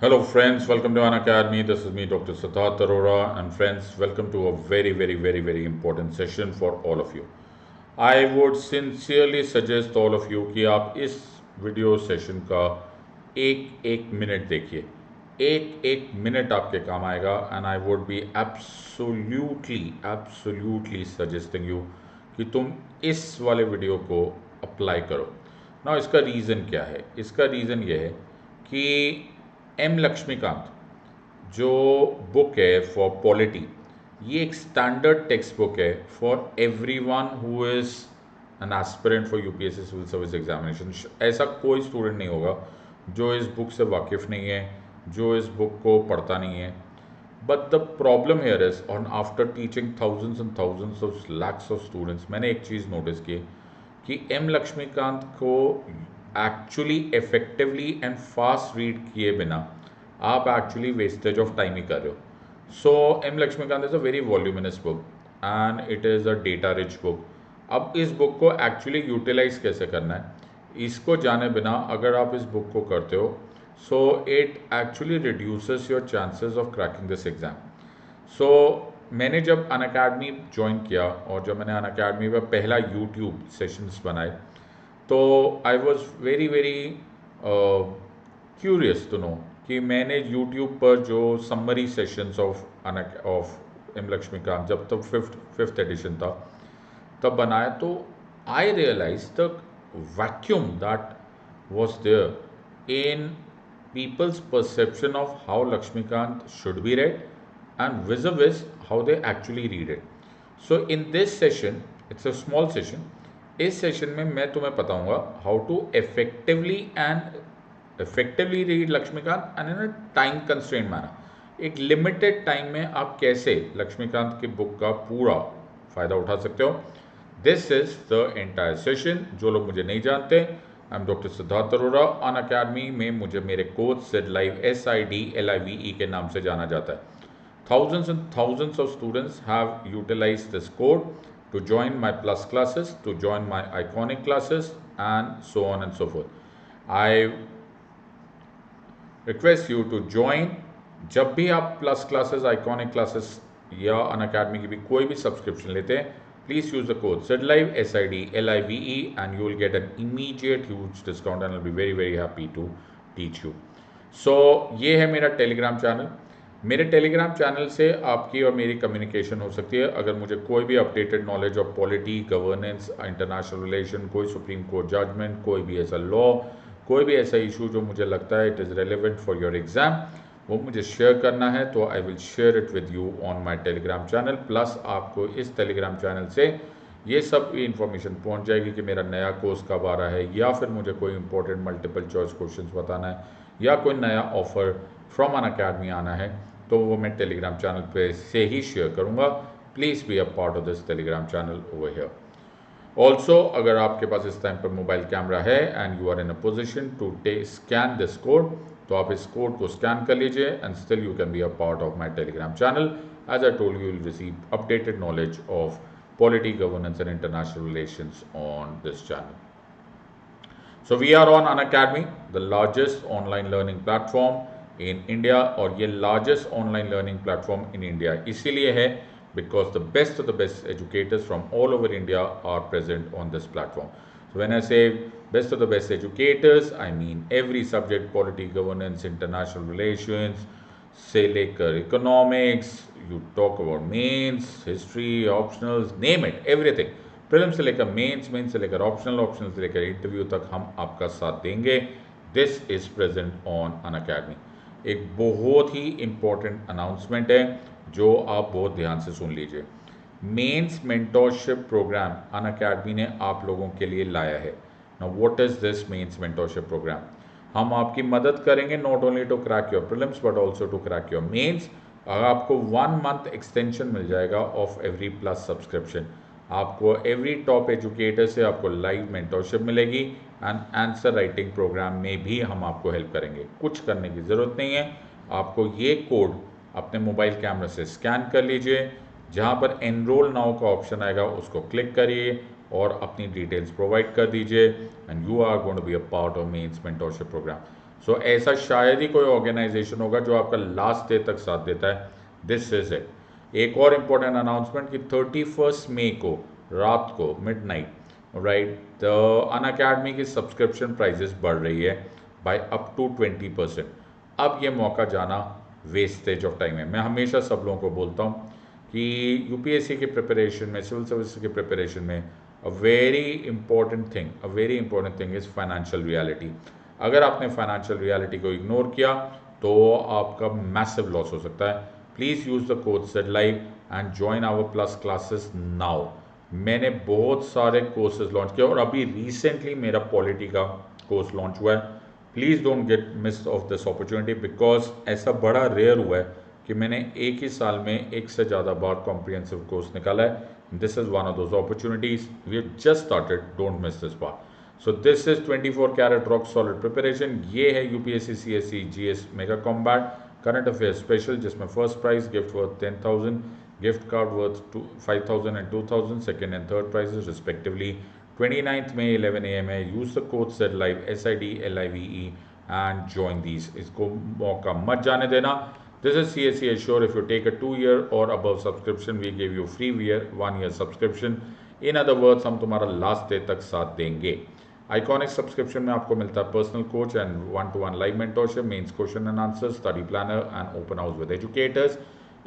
Hello, friends. Welcome to An Academy. This is me, Dr. Siddharth Arora, and friends, welcome to a very important session for all of you. I would sincerely suggest all of you कि आप इस video session का एक एक minute देखिए, एक एक minute आपके काम आएगा and I would be absolutely suggesting you कि तुम इस वाले वीडियो को अप्लाई करो ना। इसका रीज़न क्या है? इसका रीज़न ये है कि एम लक्ष्मीकांत जो बुक है फॉर पॉलिटी, ये एक स्टैंडर्ड टेक्स्ट बुक है for every one who is an aspirant for UPSC civil service examination. ऐसा कोई स्टूडेंट नहीं होगा जो इस बुक से वाकिफ़ नहीं है, जो इस बुक को पढ़ता नहीं है। But the problem here is on after teaching thousands and thousands of lakhs of students, मैंने एक चीज़ नोटिस की कि एम लक्ष्मीकांत को actually effectively and fast read किए बिना आप एक्चुअली वेस्टेज ऑफ टाइम ही कर रहे हो। So M Laxmikanth is a very voluminous book and it is a data rich book. अब इस बुक को एक्चुअली यूटिलाइज कैसे करना है, इसको जाने बिना अगर आप इस बुक को करते हो, so it actually reduces your chances of cracking this exam. So मैंने जब अन अकेडमी ज्वाइन किया और जब मैंने अन अकेडमी पर पहला यूट्यूब सेशंस बनाए, तो I was very curious to know कि मैंने यूट्यूब पर जो summary sessions of M Laxmikanth, जब तक फिफ्थ एडिशन था तब बनाया, तो I realise the vacuum that was there in people's perception of how Lakshmikant should be read and vis-a-vis how they actually read it. So in this session, it's a small session. इस session में मैं तुम्हें बताऊंगा how to effectively read Lakshmikant and in a time constraint manner. एक limited time में आप कैसे लक्ष्मीकांत की बुक का पूरा फ़ायदा उठा सकते हो। This is the entire session. जो लोग मुझे नहीं जानते, I am doctor Siddharth Arora. Unacademy में मुझे मेरे कोच सिड लाइव SIDLIVE के नाम से जाना जाता है। Thousands and thousands of students have utilized this code to join my plus classes, to join my iconic classes, and so on and so forth. I request you to join. जब भी आप plus classes, iconic classes या अन academy की भी कोई भी subscription लेते हैं, please use the code SIDLIVE SIDLIVE and you will get an immediate huge discount and will be very happy to teach you. So ये है मेरा टेलीग्राम चैनल। मेरे टेलीग्राम चैनल से आपकी और मेरी कम्युनिकेशन हो सकती है। अगर मुझे कोई भी updated knowledge of polity, governance, international relation, कोई सुप्रीम कोर्ट जजमेंट, कोई भी ऐसा लॉ, कोई भी ऐसा इशू जो मुझे लगता है it is relevant for your exam, वो मुझे शेयर करना है, तो I will share it with you on my Telegram channel. Plus आपको इस टेलीग्राम चैनल से ये सब इन्फॉर्मेशन पहुंच जाएगी कि मेरा नया कोर्स कब आ रहा है, या फिर मुझे कोई इंपॉर्टेंट मल्टीपल चॉइस क्वेश्चंस बताना है, या कोई नया ऑफर फ्रॉम अन अकेडमी आना है, तो वो मैं टेलीग्राम चैनल पे से ही शेयर करूँगा। Please be a part of this Telegram channel over here. Also अगर आपके पास इस टाइम पर मोबाइल कैमरा है and you are in a position to scan this code, तो आप इस कोड को स्कैन कर लीजिए and still you can be a part of my Telegram channel. As I told you will receive updated knowledge of polity, governance and international relations on this channel. So we are on Unacademy, the largest online learning platform in India, और ये largest online learning platform in India इसीलिए है because the best of the best educators from all over India are present on this platform. So when I say best of the best educators, I mean every subject: polity, governance, international relations, से लेकर economics, you talk about mains, history, optionals, name it, everything. Prelim से लेकर mains, mains से लेकर optional, optional से लेकर interview तक हम आपका साथ देंगे। This is present on Unacademy. एक बहुत ही इम्पोर्टेंट अनाउंसमेंट है जो आप बहुत ध्यान से सुन लीजिए। Mains mentorship programme Unacademy ने आप लोगों के लिए लाया है। Now what is this mains mentorship programme? हम आपकी मदद करेंगे not only to crack your prelims but also to crack your mains. आपको 1 मंथ एक्सटेंशन मिल जाएगा ऑफ एवरी प्लस सब्सक्रिप्शन। आपको एवरी टॉप एजुकेटर से आपको लाइव मेंटोरशिप मिलेगी एंड आंसर राइटिंग प्रोग्राम में भी हम आपको हेल्प करेंगे। कुछ करने की ज़रूरत नहीं है, आपको ये कोड अपने मोबाइल कैमरा से स्कैन कर लीजिए, जहाँ पर एनरोल नाउ का ऑप्शन आएगा उसको क्लिक करिए और अपनी डिटेल्स प्रोवाइड कर दीजिए and you are going to be a part of mains mentorship programme. सो ऐसा शायद ही कोई ऑर्गेनाइजेशन होगा जो आपका लास्ट डे तक साथ देता है। This is it. एक और इम्पोर्टेंट अनाउंसमेंट कि 31 मई को रात को मिडनाइट राइट द अनअकैडमी की सब्सक्रिप्शन प्राइजेस बढ़ रही है बाय अप टू 20%। अब ये मौका जाना वेस्टेज ऑफ टाइम है। मैं हमेशा सब लोगों को बोलता हूँ कि यूपीएससी की प्रिपरेशन में, सिविल सर्विस की प्रिपरेशन में अ very important thing is financial reality. अगर आपने फाइनेंशियल रियलिटी को इग्नोर किया तो आपका मैसिव लॉस हो सकता है। Please use the code said live and join our plus classes now. मैंने बहुत सारे कोर्सेज लॉन्च किए और अभी रिसेंटली मेरा पॉलिटी का कोर्स लॉन्च हुआ है। Please don't get miss of this opportunity because ऐसा बड़ा रेयर हुआ है कि मैंने एक ही साल में एक से ज़्यादा बार कॉम्प्रिहेंसिव कोर्स निकाला है। This is one of those opportunities we have just started, don't miss this part. So this is 24 carat rock solid preparation. ये है UPSC CSC GS mega combat current affair special, जिसमें first prize gift worth 10,000, gift card worth 5,000 and 2,000, second and third prizes respectively. 29th में 11 AM है। Use the code said live SIDLIVE and join these. इसको मौका मत जाने देना। This is CSE Assure. If you take a 2-year or above subscription, we give you free 1-year subscription. In other words, हम तुम्हारा last day तक साथ देंगे। आइकॉनिक सब्सक्रिप्शन में आपको मिलता है personal coach and 1-to-1 live mentorship, mains question and answer, study planner and open house with educators.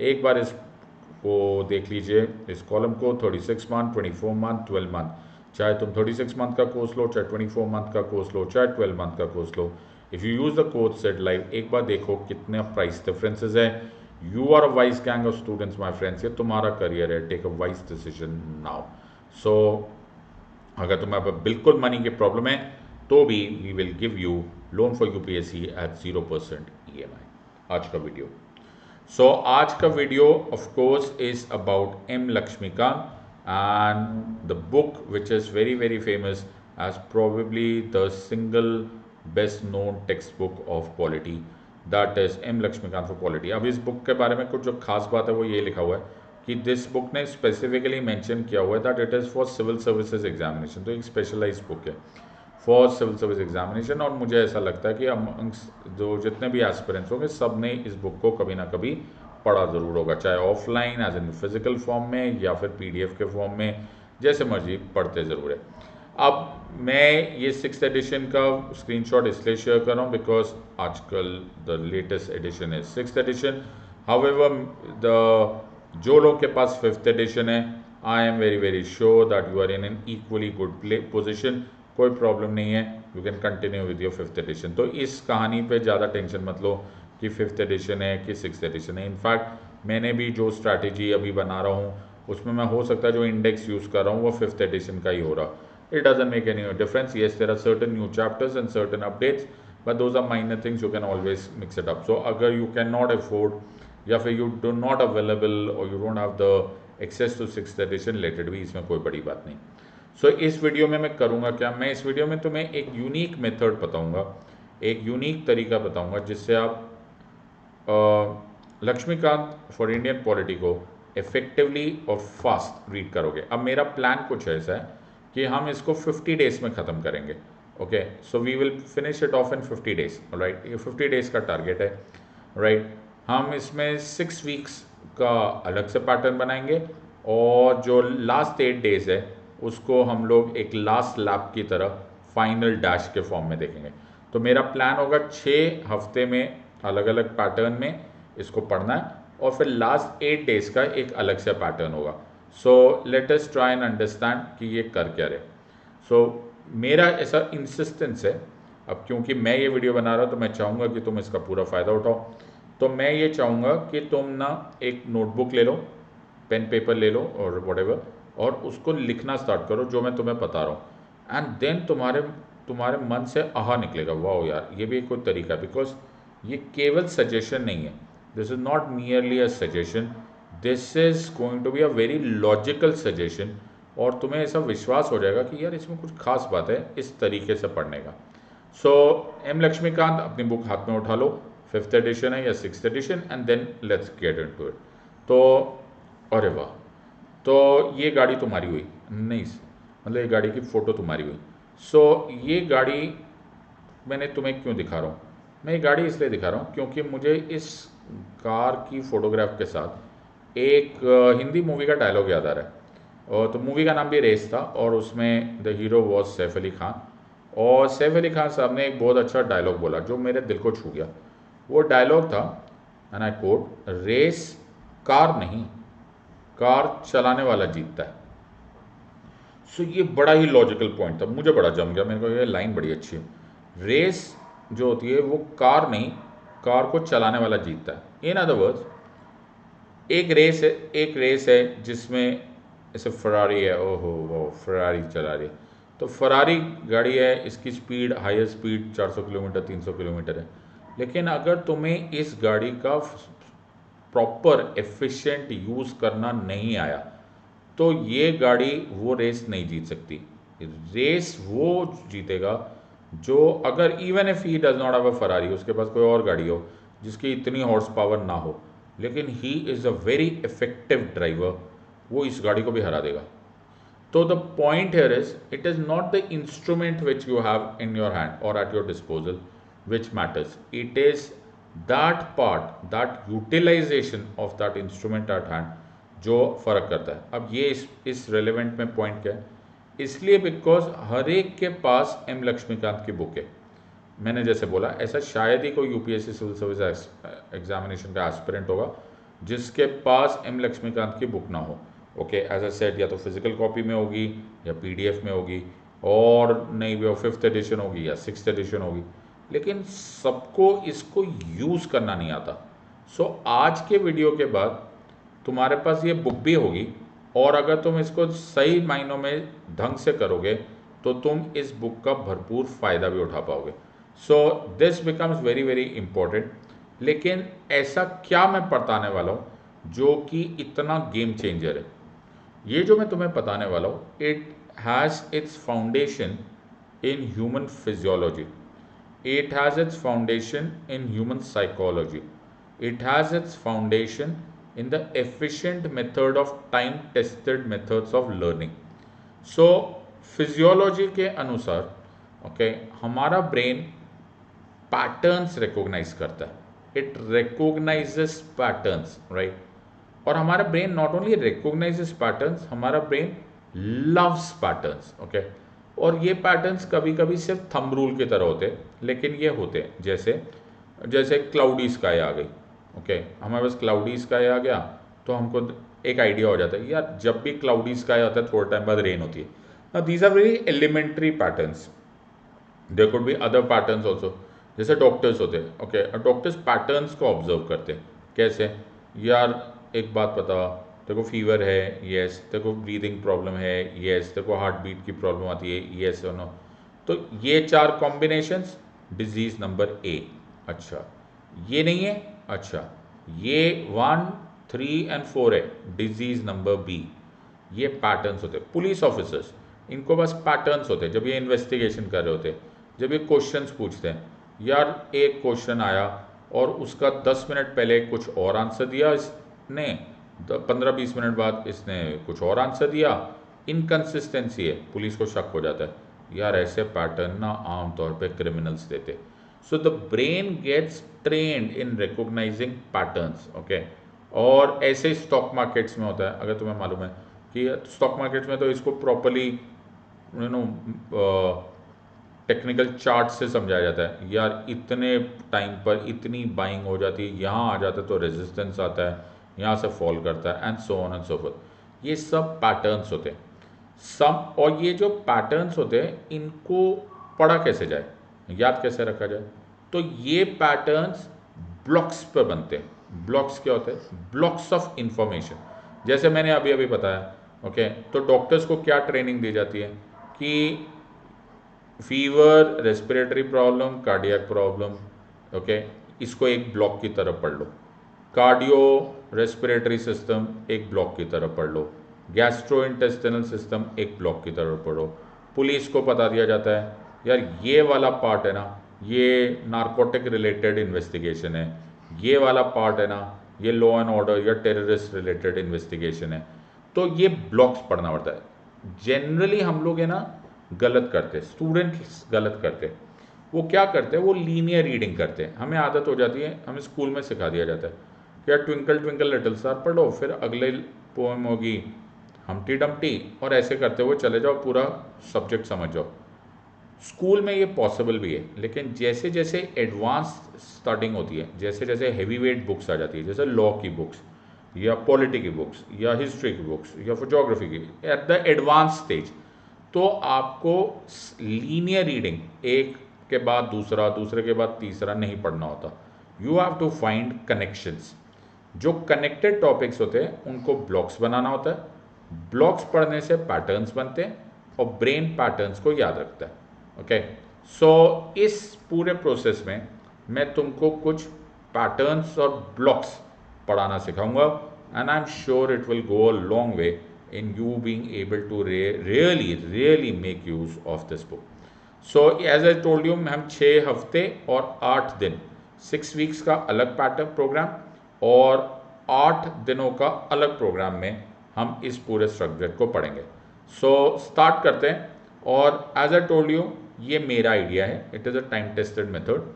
एक बार इसको देख लीजिए, इस कॉलम को 36 मंथ, 24 मंथ, 12 मंथ। चाहे तुम 36 मंथ का कोर्स लो, चाहे 24 मंथ का कोर्स लो, चाहे 12 मंथ का कोर्स लो। If you use the code said live, एक बार देखो कितने प्राइस डिफरेंसेस है। You are a wise gang of students my friends. ये तुम्हारा करियर है, take a wise decision now. So अगर तुम्हें अब बिल्कुल मनी की प्रॉब्लम है तो भी we will give you loan for UPSC at 0% EMI। आज का वीडियो, आज का video of course is about M. Lakshmikant and the book which is very famous as probably the single best known textbook of polity, that is M. Lakshmikant for polity। अब इस book के बारे में कुछ जो खास बात है वो ये लिखा हुआ है कि दिस बुक ने स्पेसिफिकली मेंशन किया हुआ है that it is for civil services examination. तो एक स्पेशलाइज बुक है फॉर सिविल सर्विस एग्जामिनेशन। और मुझे ऐसा लगता है कि जो जितने भी एस्पिरेंट्स होंगे सब ने इस बुक को कभी ना कभी पढ़ा ज़रूर होगा, चाहे offline as in physical form में या फिर PDF के फॉर्म में, जैसे मर्जी पढ़ते ज़रूर है। अब मैं ये 6th एडिशन का स्क्रीनशॉट इसलिए शेयर कर रहा हूँ बिकॉज आजकल द लेटेस्ट एडिशन है 6th एडिशन। हाउएवर जो लोग के पास 5th एडिशन है, I am very sure that you are in an equally good position. कोई प्रॉब्लम नहीं है, you can continue with your 5th edition. तो इस कहानी पे ज़्यादा टेंशन मत लो कि 5th एडिशन है कि 6th एडिशन है। इनफैक्ट मैंने भी जो स्ट्रैटेजी अभी बना रहा हूँ उसमें मैं हो सकता है जो इंडेक्स यूज़ कर रहा हूँ वो 5th एडिशन का ही हो रहा। It doesn't make any difference. Yes, there are certain new chapters and certain updates, but those are minor things. You can always mix it up. So अगर you cannot afford या फिर you do not available or you don't have the access to 6th edition, let it be। इसमें कोई बड़ी बात नहीं। So इस video में मैं करूँगा क्या, मैं इस वीडियो में तुम्हें एक यूनिक मेथड बताऊँगा, एक यूनिक तरीका बताऊँगा जिससे आप लक्ष्मीकांत फॉर इंडियन पॉलिटी को इफेक्टिवली और फास्ट रीड करोगे। अब मेरा प्लान कुछ ऐसा है कि हम इसको 50 डेज में ख़त्म करेंगे। Okay, so we will finish it off in 50 days. Right, ये 50 डेज का टारगेट है। राइट, हम इसमें 6 वीक्स का अलग से पैटर्न बनाएंगे और जो लास्ट 8 डेज है उसको हम लोग एक लास्ट लैप की तरह फाइनल डैश के फॉर्म में देखेंगे। तो मेरा प्लान होगा 6 हफ्ते में अलग अलग पैटर्न में इसको पढ़ना है और फिर लास्ट 8 डेज का एक अलग से पैटर्न होगा। So let us try and understand कि ये कर क्या रहे। सो मेरा ऐसा इंसिस्टेंस है, अब क्योंकि मैं ये वीडियो बना रहा हूँ तो मैं चाहूँगा कि तुम इसका पूरा फ़ायदा उठाओ। तो मैं ये चाहूँगा कि तुम ना एक नोटबुक ले लो, पेन पेपर ले लो और व्हाटएवर, और उसको लिखना स्टार्ट करो जो मैं तुम्हें बता रहा हूँ। एंड देन तुम्हारे मन से आहा निकलेगा, वाह यार ये भी एक कोई तरीका। बिकॉज ये केवल सजेशन नहीं है, this is not merely a suggestion, this is going to be a very logical suggestion. और तुम्हें ऐसा विश्वास हो जाएगा कि यार इसमें कुछ खास बात है इस तरीके से पढ़ने का। सो M. लक्ष्मीकांत अपनी बुक हाथ में उठा लो, 5th एडिशन है या 6th edition, and then let's get into it. तो अरे वाह, तो ये गाड़ी तुम्हारी हुई नहीं, मतलब ये गाड़ी की फ़ोटो तुम्हारी हुई। सो ये गाड़ी मैंने तुम्हें क्यों दिखा रहा हूँ, मैं ये गाड़ी इसलिए दिखा रहा हूँ क्योंकि मुझे इस कार की फ़ोटोग्राफ के साथ एक हिंदी मूवी का डायलॉग याद आ रहा है। और तो मूवी का नाम भी रेस था और उसमें the hero was Saif Ali Khan. और सैफ अली खान साहब ने एक बहुत अच्छा डायलॉग बोला जो मेरे दिल को छू गया। वो डायलॉग था, and I quote, race car नहीं, कार चलाने वाला जीतता है। सो ये बड़ा ही लॉजिकल पॉइंट था, मुझे बड़ा जम गया, मेरे को ये लाइन बड़ी अच्छी है। रेस जो होती है वो कार नहीं, कार को चलाने वाला जीतता है। इन अदर वर्ड्स, एक रेस है जिसमें जैसे फरारी है, ओहो वो फरारी चला रही है, तो फरारी गाड़ी है, इसकी speed higher speed 400 kilometre 300 kilometre है। लेकिन अगर तुम्हें इस गाड़ी का प्रॉपर एफिशिएंट यूज़ करना नहीं आया तो ये गाड़ी वो रेस नहीं जीत सकती। रेस वो जीतेगा जो, अगर even if he does not have a Ferrari, उसके पास कोई और गाड़ी हो जिसकी इतनी हॉर्स पावर ना हो, लेकिन he is a very effective driver, वो इस गाड़ी को भी हरा देगा। तो the point here is, it is not the instrument which you have in your hand और at your disposal which matters. It is that part, that utilization of that instrument at hand जो फ़र्क करता है। अब ये इस relevant में point क्या है, इसलिए बिकॉज हर एक के पास एम लक्ष्मीकांत की बुक है। मैंने जैसे बोला, ऐसा शायद ही कोई यूपीएससी सिविल सर्विस एग्जामिनेशन का एस्पिरेंट होगा जिसके पास एम लक्ष्मीकांत की बुक ना हो। ओके, एज अ सेट, या तो फिजिकल कॉपी में होगी या पीडीएफ में होगी, और नहीं भी हो 5th एडिशन होगी या 6th एडिशन होगी, लेकिन सबको इसको यूज़ करना नहीं आता। सो आज के वीडियो के बाद तुम्हारे पास ये बुक भी होगी, और अगर तुम इसको सही मायनों में ढंग से करोगे तो तुम इस बुक का भरपूर फ़ायदा भी उठा पाओगे। सो this becomes very very important. लेकिन ऐसा क्या मैं बताने वाला हूँ जो कि इतना गेम चेंजर है? ये जो मैं तुम्हें बताने वाला हूँ, it has its foundation in human physiology, it has its foundation in human psychology, it has its foundation in the efficient method of time tested methods of learning. So physiology के अनुसार हमारा ब्रेन पैटर्न्स रिकॉग्नाइज करता है, it recognises patterns, right. और हमारा brain not only recognises patterns, हमारा brain loves patterns, okay. और ये पैटर्न्स कभी कभी सिर्फ थंब रूल की तरह होते हैं, लेकिन ये होते हैं जैसे जैसे क्लाउडी स्काई आ गई, ओके, हमारे पास क्लाउडी स्काई आ गया तो हमको एक आइडिया हो जाता है यार जब भी क्लाउडी स्काई आता है थोड़ा टाइम बाद रेन होती है। Now these are very elementary patterns, there could be other patterns also. जैसे डॉक्टर्स होते हैं, ओके, डॉक्टर्स पैटर्न्स को ऑब्जर्व करते हैं। कैसे? यार एक बात बता, तेरे को फीवर है, येस, तेरे को ब्रीदिंग प्रॉब्लम है, येस, तेरे को हार्ट बीट की प्रॉब्लम आती है, येस और नो। तो ये 4 कॉम्बिनेशंस, डिजीज नंबर ए। अच्छा, ये नहीं है, अच्छा, ये 1, 3 एंड 4 है, डिजीज नंबर बी। ये पैटर्न्स होते हैं। पुलिस ऑफिसर्स, इनको बस पैटर्न्स होते हैं। जब ये इन्वेस्टिगेशन कर रहे होते हैं, जब ये क्वेश्चंस पूछते हैं, यार एक क्वेश्चन आया और उसका 10 मिनट पहले कुछ और आंसर दिया इसने, 15-20 मिनट बाद इसने कुछ और आंसर दिया, इनकन्सिस्टेंसी है, पुलिस को शक हो जाता है यार ऐसे पैटर्न ना आमतौर पे क्रिमिनल्स देते। So the brain gets trained in recognizing patterns, okay. और ऐसे स्टॉक मार्केट्स में होता है, अगर तुम्हें मालूम है कि स्टॉक मार्केट्स में तो इसको properly you know technical chart से समझाया जाता है, यार इतने टाइम पर इतनी बाइंग हो जाती है, यहाँ आ जाता है तो रेजिस्टेंस आता है, यहाँ से फॉल करता है, and so on and so fourth. ये सब पैटर्न्स होते हैं सब। और ये जो पैटर्न्स होते हैं इनको पढ़ा कैसे जाए, याद कैसे रखा जाए? तो ये पैटर्न्स ब्लॉक्स पर बनते हैं। ब्लॉक्स क्या होते हैं? Blocks of information. जैसे मैंने अभी अभी बताया, ओके, तो डॉक्टर्स को क्या ट्रेनिंग दी जाती है कि fever, respiratory problem, cardiac problem, okay, इसको एक ब्लॉक की तरफ पढ़ लो। कार्डियो रेस्पिरेटरी सिस्टम एक ब्लॉक की तरफ पढ़ लो। गैस्ट्रो इंटेस्टिनल सिस्टम एक ब्लॉक की तरफ पढ़ो। पुलिस को बता दिया जाता है यार ये वाला पार्ट है ना, ये नारकोटिक रिलेटेड इन्वेस्टिगेशन है, ये वाला पार्ट है ना, ये लॉ एंड ऑर्डर या टेररिस्ट रिलेटेड इन्वेस्टिगेशन है। तो ये ब्लॉक्स पढ़ना पड़ता है। जनरली हम लोग है ना गलत करते, स्टूडेंट्स गलत करते। वो क्या करते हैं, वो लीनियर रीडिंग करते हैं। हमें आदत हो जाती है, हमें स्कूल में सिखा दिया जाता है कि यार ट्विंकल ट्विंकल लिटिल स्टार पढ़ो, फिर अगले पोएम होगी हम्टी डम्टी, और ऐसे करते हुए चले जाओ, पूरा सब्जेक्ट समझ जाओ। स्कूल में ये पॉसिबल भी है, लेकिन जैसे जैसे एडवांस स्टार्टिंग होती है, जैसे जैसे हैवी वेट बुक्स आ जाती है, जैसे लॉ की बुक्स या पॉलिटी की बुक्स या हिस्ट्री की बुक्स या फोटोग्राफी की, एट द एडवांस स्टेज, तो आपको लीनियर रीडिंग एक के बाद दूसरा, दूसरे के बाद तीसरा नहीं पढ़ना होता। You have to find connections. जो कनेक्टेड टॉपिक्स होते हैं उनको ब्लॉक्स बनाना होता है। ब्लॉक्स पढ़ने से पैटर्न्स बनते हैं और ब्रेन पैटर्न्स को याद रखता है। ओके, सो इस पूरे प्रोसेस में मैं तुमको कुछ पैटर्न्स और ब्लॉक्स पढ़ाना सिखाऊंगा, and I am sure it will go a long way in you being able to really make use of this book. So as I told you, हम 6 हफ्ते और 8 दिन 6 वीक्स का अलग पैटर्न प्रोग्राम और 8 दिनों का अलग प्रोग्राम में हम इस पूरे स्ट्रक्चर को पढ़ेंगे। सो स्टार्ट करते हैं। और एज आई टोल्ड यू, ये मेरा आइडिया है, it is a time tested method,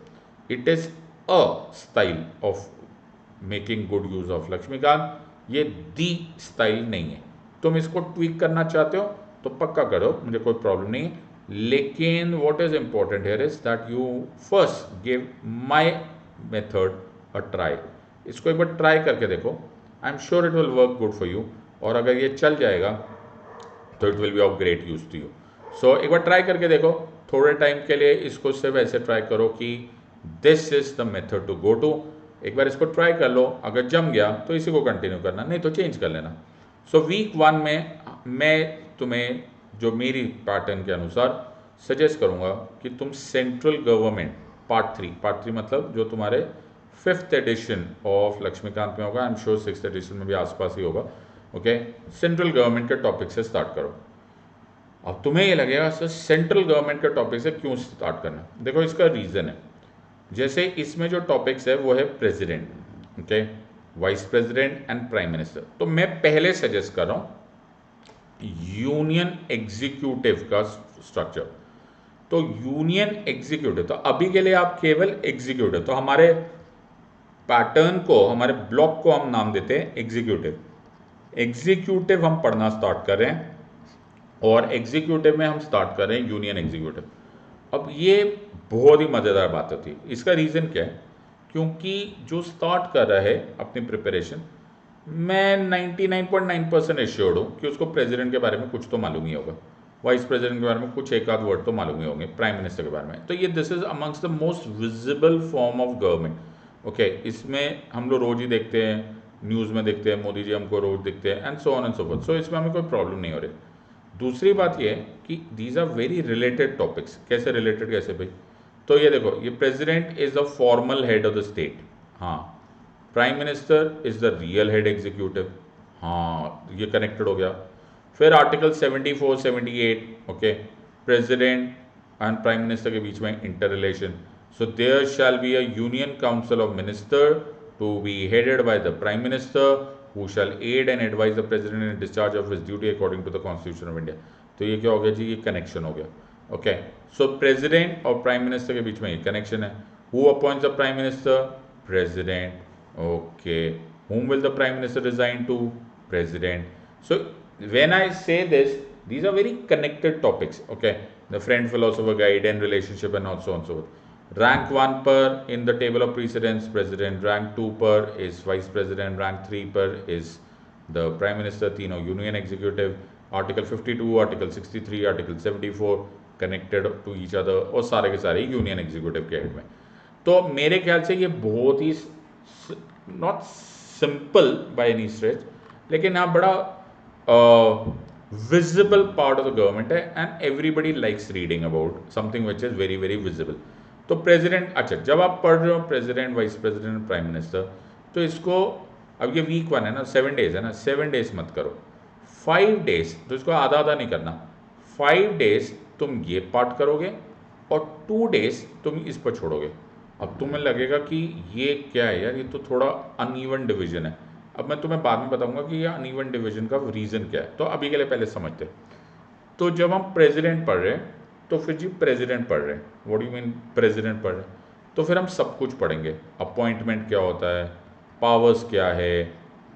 it is a style of making good use of Laxmikanth, ये दी स्टाइल नहीं है। तुम इसको ट्वीक करना चाहते हो तो पक्का करो, मुझे कोई प्रॉब्लम नहीं है, लेकिन what is important here is that you first give my method a try. इसको एक बार ट्राई करके देखो, I am sure it will work good for you, और अगर ये चल जाएगा तो it will be of great use to you. So एक बार ट्राई करके देखो, थोड़े टाइम के लिए इसको सिर्फ ऐसे ट्राई करो कि this is the method to go to. एक बार इसको ट्राई कर लो, अगर जम गया तो इसी को कंटिन्यू करना, नहीं तो चेंज कर लेना। सो वीक 1 में मैं तुम्हें जो मेरी पैटर्न के अनुसार सजेस्ट करूंगा कि तुम सेंट्रल गवर्नमेंट पार्ट 3 मतलब जो तुम्हारे 5th एडिशन ऑफ लक्ष्मीकांत में होगा, आई एम श्योर 6th एडिशन में भी आसपास ही होगा। ओके, सेंट्रल गवर्नमेंट के टॉपिक से स्टार्ट करो। अब तुम्हें ये लगेगा सर सेंट्रल गवर्नमेंट के टॉपिक से क्यों स्टार्ट करना, देखो इसका रीज़न है। जैसे इसमें जो टॉपिक्स है वो है president, okay, vice president and prime minister. तो मैं पहले सजेस्ट कर रहा हूं यूनियन एग्जीक्यूटिव का स्ट्रक्चर। तो यूनियन एग्जीक्यूटिव, तो अभी के लिए आप केवल एग्जीक्यूटिव, तो हमारे पैटर्न को, हमारे ब्लॉक को हम नाम देते हैं एग्जीक्यूटिव। एग्जीक्यूटिव हम पढ़ना स्टार्ट कर रहे हैं, और एग्जीक्यूटिव में हम स्टार्ट कर रहे हैं यूनियन एग्जीक्यूटिव। अब ये बहुत ही मज़ेदार बात होती है। इसका रीज़न क्या है, क्योंकि जो स्टार्ट कर रहा है अपनी प्रिपरेशन, मैं 99.9% एश्योर्ड हूँ कि उसको प्रेसिडेंट के बारे में कुछ तो मालूम ही होगा, वाइस प्रेसिडेंट के बारे में कुछ एक आध वर्ड तो मालूम ही होंगे, प्राइम मिनिस्टर के बारे में। तो ये this is amongst the most visible form of government. Okay, इसमें हम लोग रोज़ ही देखते हैं, न्यूज़ में देखते हैं, मोदी जी हमको रोज़ दिखते हैं, and so on and so forth. So इसमें हमें कोई प्रॉब्लम नहीं हो रही। दूसरी बात ये है कि these are very related topics. कैसे रिलेटेड, कैसे भाई? तो ये देखो, ये president is the formal head of the state, हाँ, prime minister is the real head executive, हाँ, ये कनेक्टेड हो गया। फिर article 74, 78, okay, president and prime minister के बीच में inter relation. So there shall be a union council of minister to be headed by the prime minister who shall aid and advise the president in discharge of his duty according to the constitution of India। तो ये क्या हो गया जी, ये connection हो गया। Okay, सो president और prime minister के बीच में ये कनेक्शन है। Who appoints the prime minister? President. Okay, whom will the prime minister resign to? President. So when I say this, these are very connected topics, okay, the friend philosopher guide and relationship and so on and so forth। Rank 1 per in the table of precedence, president. Rank 2 per is vice president. Rank 3 per is the prime minister, तीनों union executive. Article 52, article 63, article 74 connected to each other, और सारे के सारे union executive के head में। तो मेरे ख्याल से ये बहुत ही not simple by any stretch, लेकिन हाँ बड़ा visible part of the government है, and everybody likes reading about something which is very very visible. तो प्रेसिडेंट, अच्छा, जब आप पढ़ रहे हो president, vice president, prime minister, तो इसको, अब ये वीक 1 है ना, 7 डेज है ना, 7 डेज मत करो, 5 डेज, तो इसको आधा आधा नहीं करना। 5 डेज तुम ये पार्ट करोगे और 2 डेज तुम इस पर छोड़ोगे। अब तुम्हें लगेगा कि ये क्या है यार, ये तो थोड़ा अनइवन डिवीजन है। अब मैं तुम्हें बाद में बताऊंगा कि ये अनइवन डिवीजन का रीज़न क्या है, तो अभी के लिए पहले समझते हैं। तो जब हम प्रेसिडेंट पढ़ रहे हैं तो फिर जी प्रेसिडेंट पढ़ रहे हैं, what do you mean president पढ़ रहे हैं, तो फिर हम सब कुछ पढ़ेंगे। अपॉइंटमेंट क्या होता है, पावर्स क्या है,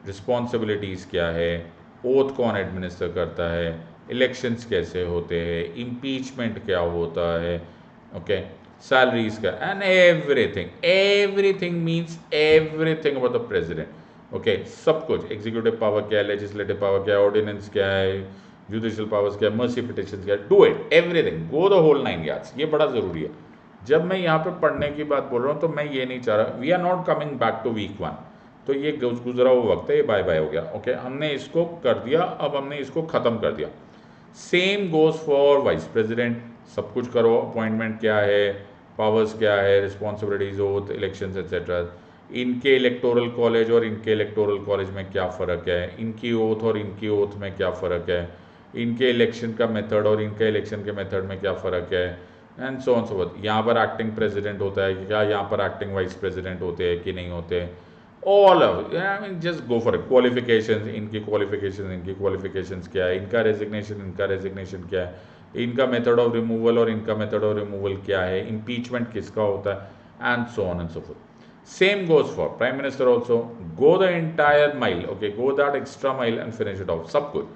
रिस्पॉन्सिबिलिटीज़ क्या है, ओथ कौन एडमिनिस्टर करता है, इलेक्शंस कैसे होते हैं, इम्पीचमेंट क्या होता है, ओके, सैलरीज का and everything means everything about the president. Okay, सब कुछ, एग्जीक्यूटिव पावर क्या है, लेजिस्लेटिव पावर क्या है, ऑर्डिनेंस क्या है, जुडिशियल पावर्स क्या है, मर्सी पिटिशन क्या है, do it everything, go the whole 9 yards. ये बड़ा ज़रूरी है। जब मैं यहाँ पे पढ़ने की बात बोल रहा हूँ तो मैं ये नहीं चाह रहा, we are not coming back to week 1, तो ये गुजरा हुआ वक्त है, ये बाय बाय हो गया। ओके, हमने इसको कर दिया, अब हमने इसको ख़त्म कर दिया। Same goes for vice president, सब कुछ करो, अपॉइंटमेंट क्या है, पावर्स क्या है, रिस्पॉन्सिबिलिटीज, ओथ, इलेक्शंस एक्सेट्रा। इनके इलेक्टोरल कॉलेज और इनके इलेक्टोरल कॉलेज में क्या फ़र्क है, इनकी ओथ और इनकी ओथ में क्या फ़र्क है, इनके इलेक्शन का मेथड और इनके इलेक्शन के मेथड में क्या फ़र्क है, and so on so forth. यहाँ पर एक्टिंग प्रेसिडेंट होता है क्या, यहाँ पर एक्टिंग वाइस प्रेसिडेंट होते हैं कि नहीं होते, all of, I mean just go for it. Qualification, इनकी क्वालिफिकेशन, इनकी क्वालिफिकेशंस क्या है, इनका रेजिग्नेशन, इनका रेजिग्नेशन क्या है, इनका मेथड ऑफ रिमूवल और इनका मेथड ऑफ रिमूवल क्या है, इम्पीचमेंट किसका होता है, and so on and so fourth. Same goes for prime minister also, go the entire mile, okay, go that extra mile and finish it of, सब कुछ।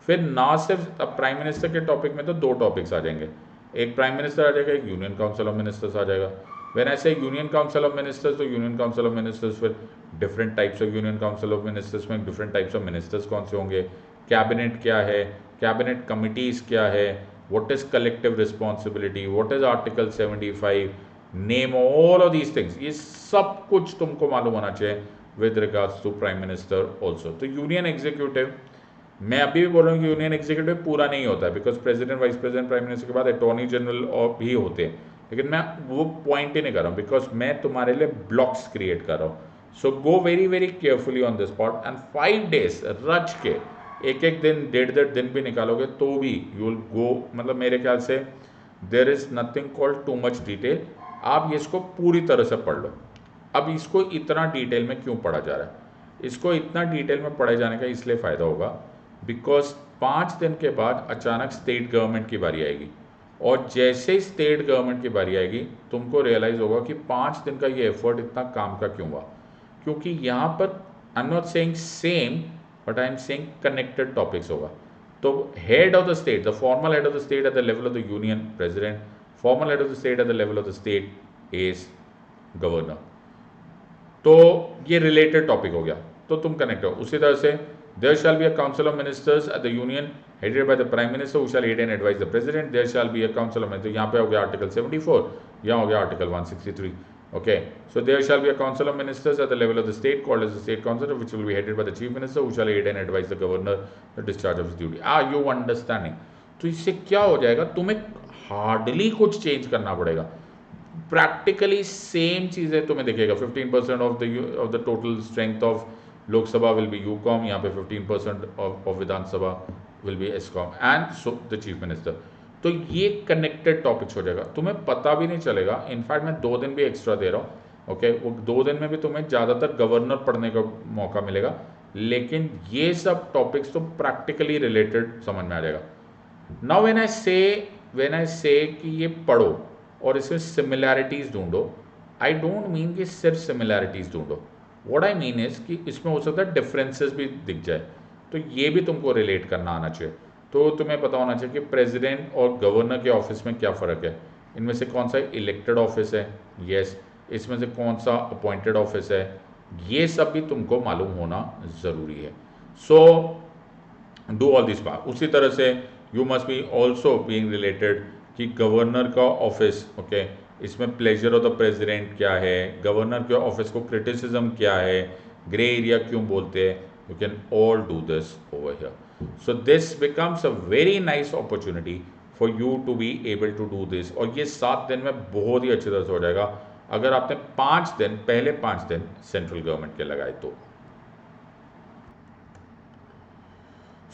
फिर ना सिर्फ, अब प्राइम मिनिस्टर के टॉपिक में तो 2 टॉपिक्स आ जाएंगे, एक प्राइम मिनिस्टर आ जाएगा, एक यूनियन काउंसिल ऑफ मिनिस्टर्स आ जाएगा। व्हेन आई से यूनियन काउंसिल ऑफ मिनिस्टर्स, तो यूनियन काउंसिल ऑफ मिनिस्टर्स फिर different types of union council of ministers में डिफरेंट टाइप्स ऑफ मिनिस्टर्स कौन से होंगे, कैबिनेट क्या है, कैबिनेट कमिटीज़ क्या है, what is collective responsibility, what is article 75, name all of these things, ये सब कुछ तुमको मालूम होना चाहिए with regards to prime minister also. तो यूनियन एग्जीक्यूटिव, मैं अभी भी बोल रहा हूँ कि यूनियन एग्जीक्यूटिव पूरा नहीं होता है, because president, vice president, prime minister के बाद अटॉर्नी जनरल और भी होते हैं, लेकिन मैं वो पॉइंट ही नहीं कर रहा हूँ, बिकॉज मैं तुम्हारे लिए ब्लॉक्स क्रिएट कर रहा हूँ। So go very very carefully on this spot and 5 days रच के, एक एक दिन, 1.5 दिन भी निकालोगे तो भी यू विल गो, मतलब मेरे ख्याल से there is nothing called too much detail. आप ये इसको पूरी तरह से पढ़ लो। अब इसको इतना डिटेल में क्यों पढ़ा जा रहा है, इसको इतना डिटेल में पढ़े जाने का इसलिए फ़ायदा होगा बिकॉज 5 दिन के बाद अचानक स्टेट गवर्नमेंट की बारी आएगी, और जैसे ही स्टेट गवर्नमेंट की बारी आएगी तुमको रियलाइज़ होगा कि 5 दिन का ये एफर्ट इतना काम का क्यों हुआ, क्योंकि यहाँ पर आई am not saying same, but I am saying connected topics होगा। तो head of the state, the formal head of the state eight the level of the union president, formal head of the state eight the level of the state is governor. तो ये related topic हो गया, तो तुम connect हो। उसी तरह से there shall be a council of ministers at the union headed by the prime minister who shall aid and advise the president. There shall be a council of ministers, यहाँ पे हो गया आर्टिकल 74, यहाँ हो गया article 163. Okay, so there shall be a council of ministers at the level of the state called as the state council, which will be headed by the chief minister who shall aid and advise the governor the discharge of his duty. Are you understanding? तो इससे क्या हो जाएगा, तुम्हें hardly कुछ change करना पड़ेगा, practically same चीज़ें तुम्हें दिखेगा। 15% of the total strength of Lok Sabha will be यूकॉम, यहाँ पे 15% ऑफ विधानसभा विल बी एसकॉम and so the chief minister. तो ये कनेक्टेड टॉपिक्स हो जाएगा, तुम्हें पता भी नहीं चलेगा। इनफैक्ट मैं 2 दिन भी एक्स्ट्रा दे रहा हूँ, ओके, वो 2 दिन में भी तुम्हें ज़्यादातर गवर्नर पढ़ने का मौका मिलेगा, लेकिन ये सब टॉपिक्स तो प्रैक्टिकली रिलेटेड समझ में आ जाएगा। नाउ व्हेन आई से कि ये पढ़ो और इसमें सिमिलैरिटीज़ ढूंढो, आई डोंट मीन कि सिर्फ सिमिलैरिटीज़ ढूंढो, व्हाट आई मीन इज़ कि इसमें हो सकता है डिफरेंसेस भी दिख जाए, तो ये भी तुमको रिलेट करना आना चाहिए। तो तुम्हें पता होना चाहिए कि प्रेसिडेंट और गवर्नर के ऑफिस में क्या फ़र्क है, इनमें से कौन सा इलेक्टेड ऑफिस है, यस, इसमें से कौन सा अपॉइंटेड ऑफिस है, ये सब भी तुमको मालूम होना ज़रूरी है। So do all this part. उसी तरह से you must be also being related कि गवर्नर का ऑफिस, ओके, इसमें प्लेजर ऑफ द प्रेसिडेंट क्या है, गवर्नर के ऑफिस को क्रिटिसिज्म क्या है, ग्रे एरिया क्यों बोलते हैं, you can all do this over here. So this becomes a very nice opportunity for you to be able to do this, और ये 7 दिन में बहुत ही अच्छी तरह से हो जाएगा अगर आपने 5 दिन, पहले 5 दिन सेंट्रल गवर्नमेंट के लगाए तो।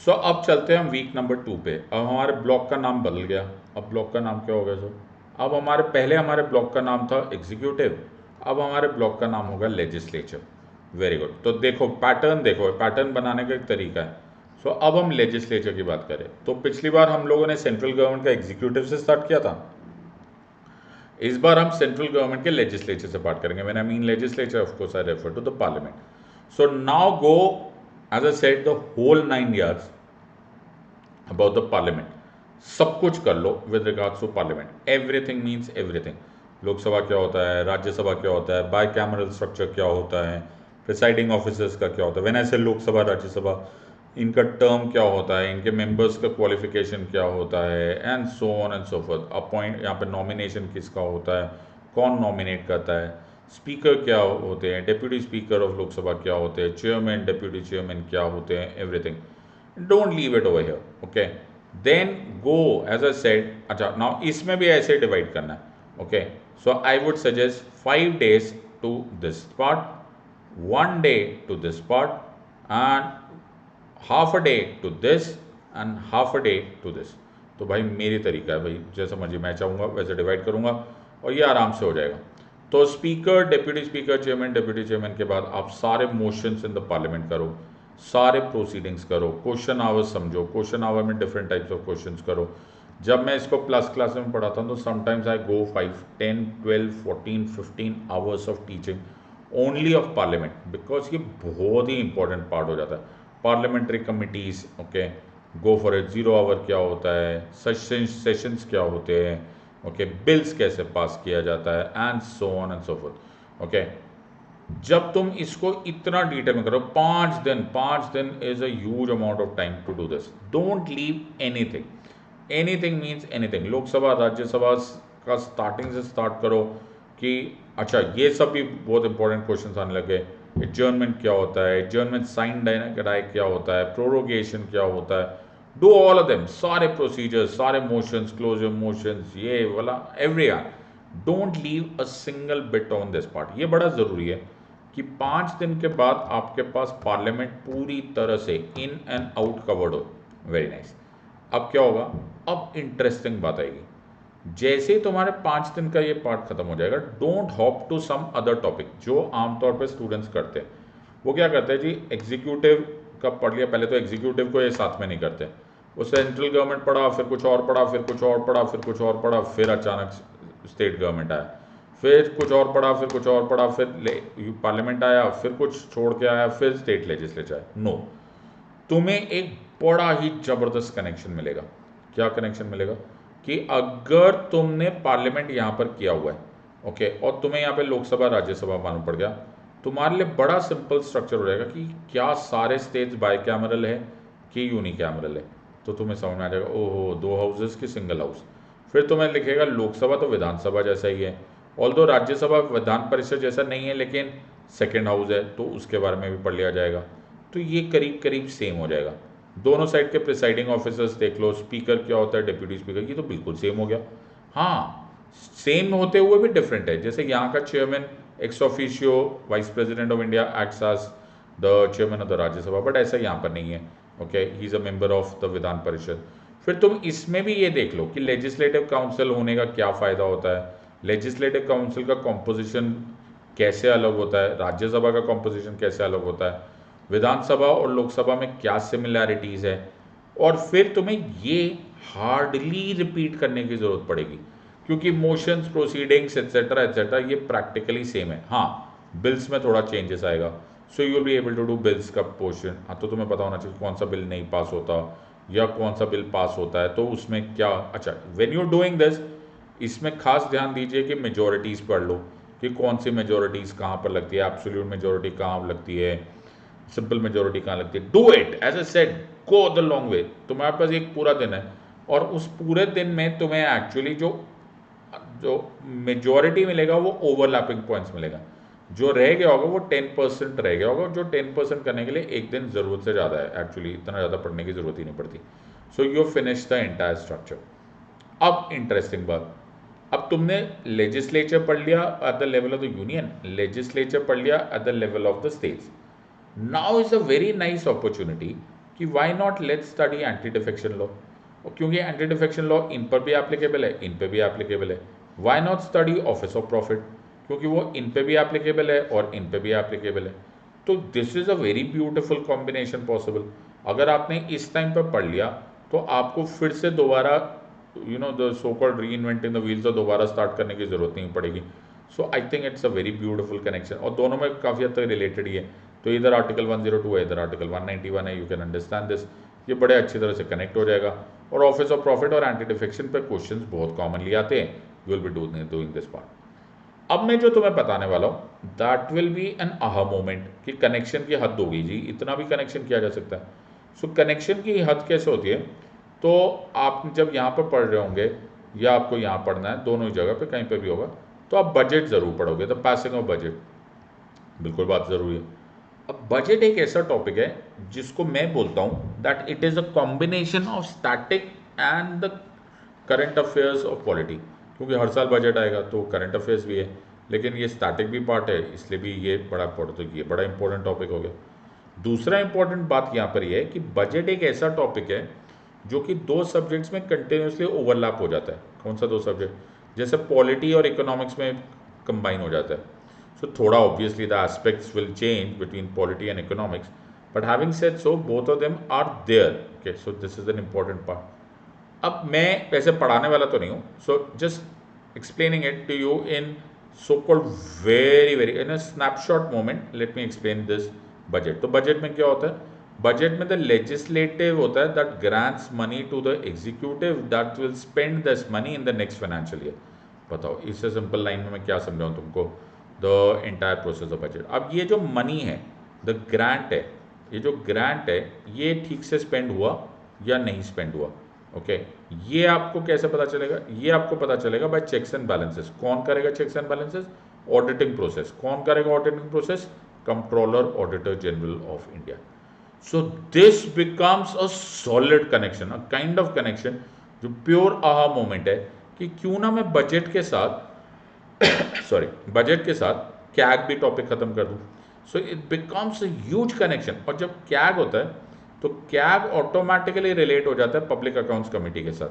सो अब चलते हैं हम वीक नंबर 2 पे। अब हमारे ब्लॉक का नाम बदल गया। अब ब्लॉक का नाम क्या हो गया सर? अब पहले हमारे ब्लॉक का नाम था एग्जीक्यूटिव, अब हमारे ब्लॉक का नाम होगा लेजिस्लेचर। Very good. तो देखो पैटर्न, देखो पैटर्न बनाने का एक तरीका है। सो अब हम लेजिस्लेचर की बात करें तो पिछली बार हम लोगों ने सेंट्रल गवर्नमेंट का एग्जीक्यूटिव से स्टार्ट किया था, इस बार हम सेंट्रल गवर्नमेंट के लेजिस्लेचर से बात करेंगे. When I mean legislature of course I refer to the parliament. So now go as I said the whole 9 years about the parliament. सब कुछ कर लो with regards to parliament. Everything means everything. Lok Sabha क्या होता है, राज्यसभा क्या होता है, बाय कैमरल स्ट्रक्चर क्या होता है, प्रिसाइडिंग ऑफिसर्स का क्या होता है, व्हेन आई से लोकसभा राज्यसभा, इनका टर्म क्या होता है, इनके मेंबर्स का क्वालिफिकेशन क्या होता है, and so on and so forth. Appoint यहाँ पे नॉमिनेशन किसका होता है, कौन नॉमिनेट करता है, स्पीकर क्या होते हैं, डेप्यूटी स्पीकर ऑफ लोकसभा क्या होते हैं, चेयरमैन डेप्यूटी चेयरमैन क्या होते हैं, everything. Don't leave it over here. Okay, then go as a said. अच्छा, नाउ इसमें भी ऐसे डिवाइड करना है. Okay, so I would suggest 5 days to this part, 1 day to this part, and half a day to this, and half a day to this. तो भाई मेरी तरीका है भाई, जैसा मर्जी मैं चाहूँगा वैसे डिवाइड करूँगा और ये आराम से हो जाएगा. तो speaker, deputy speaker, chairman, deputy chairman के बाद आप सारे मोशंस इन द पार्लियामेंट करो, सारे प्रोसीडिंग्स करो, क्वेश्चन आवर्स समझो, क्वेश्चन आवर में डिफरेंट टाइप्स ऑफ क्वेश्चंस करो. जब मैं इसको प्लस क्लास में पढ़ाता हूँ तो sometimes I go 5, 10, 12, 14, 15 hours of teaching only of parliament, because ये बहुत ही इंपॉर्टेंट पार्ट हो जाता है. Parliamentary committees, okay, go for it. 0 hour क्या होता है, सेशंस क्या होते हैं, ओके, बिल्स कैसे पास किया जाता है, and so on and so forth. Okay, जब तुम इसको इतना डिटेल में करो, 5 दिन is a huge amount of time to do this. Don't leave anything. Anything means anything. Lok Sabha Rajya Sabha का स्टार्टिंग से स्टार्ट करो कि अच्छा ये सब भी बहुत इंपॉर्टेंट क्वेश्चन आने लगे. एडजर्नमेंट क्या होता है, एडजर्नमेंट साइन डाई क्या होता है, प्रोरोगेशन क्या होता है. डू ऑल ऑफ देम, सारे प्रोसीजर्स, सारे मोशंस, क्लोजर मोशंस, ये वाला एवरी आर. Don't leave a single bit on this part. ये बड़ा ज़रूरी है कि 5 दिन के बाद आपके पास पार्लियामेंट पूरी तरह से इन एंड आउट कवर्ड हो. Very nice. अब क्या होगा, अब इंटरेस्टिंग बात आएगी. जैसे ही तुम्हारे 5 दिन का ये पार्ट खत्म हो जाएगा, don't hop to some other topic. जो आमतौर पे स्टूडेंट्स करते हैं वो क्या करते हैं जी, एग्जीक्यूटिव का पढ़ लिया, पहले तो एग्जीक्यूटिव को ये साथ में नहीं करते, वो सेंट्रल गवर्नमेंट पढ़ा, फिर कुछ और पढ़ा, फिर कुछ और पढ़ा, फिर कुछ और पढ़ा, फिर अचानक स्टेट गवर्नमेंट आया, फिर कुछ और पढ़ा, फिर कुछ और पढ़ा, फिर पार्लियामेंट आया, फिर कुछ छोड़ के आया, फिर स्टेट लेजिस्लेचर आया. नो, तुम्हें एक बड़ा ही जबरदस्त कनेक्शन मिलेगा. क्या कनेक्शन मिलेगा कि अगर तुमने पार्लियामेंट यहाँ पर किया हुआ है, ओके, और तुम्हें यहाँ पे लोकसभा राज्यसभा मालूम पड़ गया, तुम्हारे लिए बड़ा सिंपल स्ट्रक्चर हो जाएगा कि क्या सारे स्टेट्स बाय कैमरल है कि यूनी कैमरल है. तो तुम्हें समझ में आ जाएगा, ओहो 2 हाउसेस की सिंगल हाउस. फिर तुम्हें लिखेगा लोकसभा तो विधानसभा जैसा ही है, ऑल्दो राज्यसभा विधान परिषद जैसा नहीं है लेकिन सेकेंड हाउस है, तो उसके बारे में भी पढ़ लिया जाएगा. तो ये करीब करीब सेम हो जाएगा. दोनों साइड के प्रिसाइडिंग ऑफिसर्स देख लो, स्पीकर क्या होता है, डेप्यूटी स्पीकर, ये तो बिल्कुल सेम हो गया. हाँ, सेम होते हुए भी डिफरेंट है. जैसे यहाँ का chairman ex officio vice president of India acts as the chairman of the Rajya Sabha, but ऐसा यहाँ पर नहीं है. Okay, he is a member of the Vidhan Parishad. फिर तुम इसमें भी ये देख लो कि लेजिस्लेटिव काउंसिल होने का क्या फ़ायदा होता है, लेजिस्लेटिव काउंसिल का कॉम्पोजिशन कैसे अलग होता है, राज्यसभा का कॉम्पोजिशन कैसे अलग होता है, विधानसभा और लोकसभा में क्या सिमिलैरिटीज़ है. और फिर तुम्हें ये हार्डली रिपीट करने की ज़रूरत पड़ेगी क्योंकि मोशंस, प्रोसीडिंग्स एट्सेट्रा ये प्रैक्टिकली सेम है. हाँ, बिल्स में थोड़ा चेंजेस आएगा. So you will be able to do bills का पोर्शन. हाँ, तो तुम्हें पता होना चाहिए कौन सा बिल नहीं पास होता या कौन सा बिल पास होता है, तो उसमें क्या. अच्छा, व्हेन यू डूइंग दिस, इसमें खास ध्यान दीजिए कि मेजोरिटीज़ पढ़ लो कि कौन सी मेजोरिटीज़ कहाँ पर लगती है, एब्सोल्यूट मेजोरिटी कहाँ लगती है, सिंपल मेजोरिटी कहाँ लगती है. Do it as a said, go the long way. तुम्हारे पास एक पूरा दिन है और उस पूरे दिन में तुम्हें एक्चुअली जो जो मेजोरिटी मिलेगा वो ओवरलैपिंग पॉइंट्स मिलेगा. जो रह गया होगा वो 10% रह गया होगा, जो 10% करने के लिए एक दिन ज़रूरत से ज़्यादा है. एक्चुअली इतना ज़्यादा पढ़ने की ज़रूरत ही नहीं पड़ती. So you finish the entire structure. अब इंटरेस्टिंग बात, अब तुमने लेजिस्लेचर पढ़ लिया at the level of the union, legislature पढ़ लिया at the level of the states. Now is a very nice opportunity कि why not let's study anti defection law. क्योंकि एंटी डिफेक्शन लॉ इन पर भी एप्लीकेबल है, इन पे भी एप्लीकेबल है. Why not study office of profit, क्योंकि वो इन पे भी एप्लीकेबल है और इन पे भी एप्लीकेबल है. तो this is a very beautiful combination possible. अगर आपने इस टाइम पर पढ़ लिया तो आपको फिर से दोबारा the so called re inventing the wheels, और दोबारा स्टार्ट करने की जरूरत नहीं पड़ेगी. So I think it's a very beautiful connection, और दोनों में काफ़ी हद तक रिलेटेड ही है. तो इधर आर्टिकल 102 है, इधर आर्टिकल 191 है. You can understand this. ये बड़े अच्छी तरह से कनेक्ट हो जाएगा. और ऑफिस ऑफ प्रॉफिट और एंटी डिफेक्शन पे क्वेश्चंस बहुत कॉमनली आते हैं. You will be doing this part. अब मैं जो तुम्हें बताने वाला हूँ that will be an aha moment, कि कनेक्शन की हद होगी जी, इतना भी कनेक्शन किया जा सकता है. सो कनेक्शन की हद कैसे होती है, तो आप जब यहाँ पर पढ़ रहे होंगे या आपको यहाँ पढ़ना है, दोनों ही जगह पे कहीं पे भी होगा, तो आप बजट ज़रूर पढ़ोगे. द पासिंग ऑफ बजट, बिल्कुल बात ज़रूरी है. अब बजट एक ऐसा टॉपिक है जिसको मैं बोलता हूँ that it is a combination of static and the current affairs of polity. क्योंकि हर साल बजट आएगा तो करंट अफेयर्स भी है, लेकिन ये स्टैटिक भी पार्ट है, इसलिए भी ये बड़ा इंपॉर्टेंट टॉपिक हो गया. दूसरा इंपॉर्टेंट बात यहाँ पर यह है कि बजट एक ऐसा टॉपिक है जो कि दो सब्जेक्ट्स में कंटिन्यूसली ओवरलैप हो जाता है. कौन सा दो सब्जेक्ट? जैसे पॉलिटी और इकोनॉमिक्स में कंबाइन हो जाता है. सो थोड़ा obviously the aspects will change between polity and economics, but having said so both of them are there. Okay, so this is an important part. अब मैं वैसे पढ़ाने वाला तो नहीं हूँ, so just explaining it to you in so called very in a snapshot moment. Let me explain this budget. तो budget में क्या होता है? बजट में द लेजिस्लेटिव होता है that grants money to the executive that will spend this money in the next financial year. बताओ इससे सिंपल लाइन में मैं क्या समझाऊँ तुमको, the entire process of budget. अब ये जो मनी है, द ग्रांट है, ये जो ग्रांट है ये ठीक से स्पेंड हुआ या नहीं स्पेंड हुआ. ओके, ये आपको कैसे पता चलेगा? ये आपको पता चलेगा बाय चेक्स एंड बैलेंसेस. कौन करेगा checks and balances? Auditing process. कौन करेगा auditing process? Comptroller auditor general of India. So this becomes a solid connection, a kind of connection जो प्योर आहा मोमेंट है कि क्यों ना मैं बजट के साथ बजट के साथ कैग भी टॉपिक खत्म कर दूं. So it becomes a huge connection. और जब कैग होता है तो कैग ऑटोमेटिकली रिलेट हो जाता है पब्लिक अकाउंट्स कमेटी के साथ.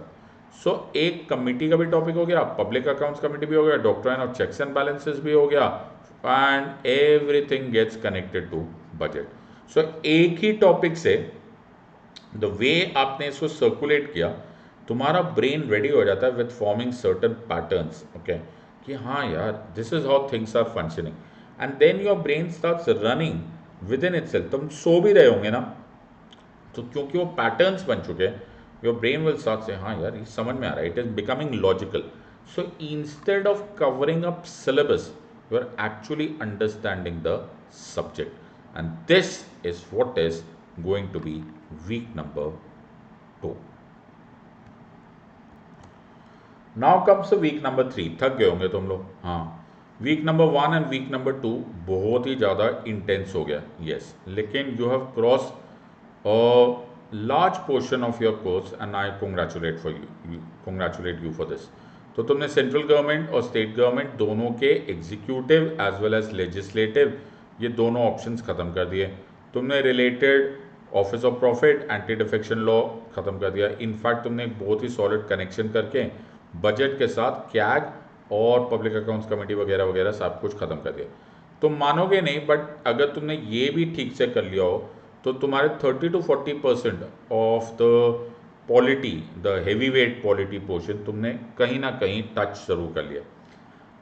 सो एक कमेटी का भी टॉपिक हो गया, पब्लिक अकाउंट्स कमेटी भी हो गया, doctrine of checks and balances भी हो गया, and everything gets connected to budget. So एक ही टॉपिक से द वे आपने इसको सर्कुलेट किया, तुम्हारा ब्रेन रेडी हो जाता है with forming certain patterns. Okay, कि हाँ यार this is how things are functioning, and then your brain starts running within itself. तुम सो भी रहे होंगे ना, तो क्योंकि वो पैटर्न्स बन चुके हैं, योर ब्रेन विल स्टार्ट से हाँ यार ये समझ में आ रहा है, it is becoming logical. So instead of covering up syllabus, you are actually understanding the subject, and this is what is going to be week number 2. Now comes week number 3. थक गए होंगे तुम लोग. हाँ, week number 1 and week number 2 बहुत ही ज़्यादा intense हो गया. यस, लेकिन you have cross a large portion of your course and I congratulate you for this. तो तुमने सेंट्रल गवर्नमेंट और स्टेट गवर्नमेंट दोनों के executive as well as legislative ये दोनों ऑप्शंस खत्म कर दिए. तुमने related office of profit, anti defection law खत्म कर दिया. इनफैक्ट तुमने एक बहुत ही सॉलिड कनेक्शन करके बजट के साथ कैग और पब्लिक अकाउंट्स कमेटी वगैरह वगैरह सब कुछ खत्म कर दिया. तुम मानोगे नहीं, बट अगर तुमने ये भी ठीक से कर लिया हो तो तुम्हारे 30 to 40% of the polity, the heavy weight polity portion तुमने कहीं ना कहीं टच जरूर कर लिया.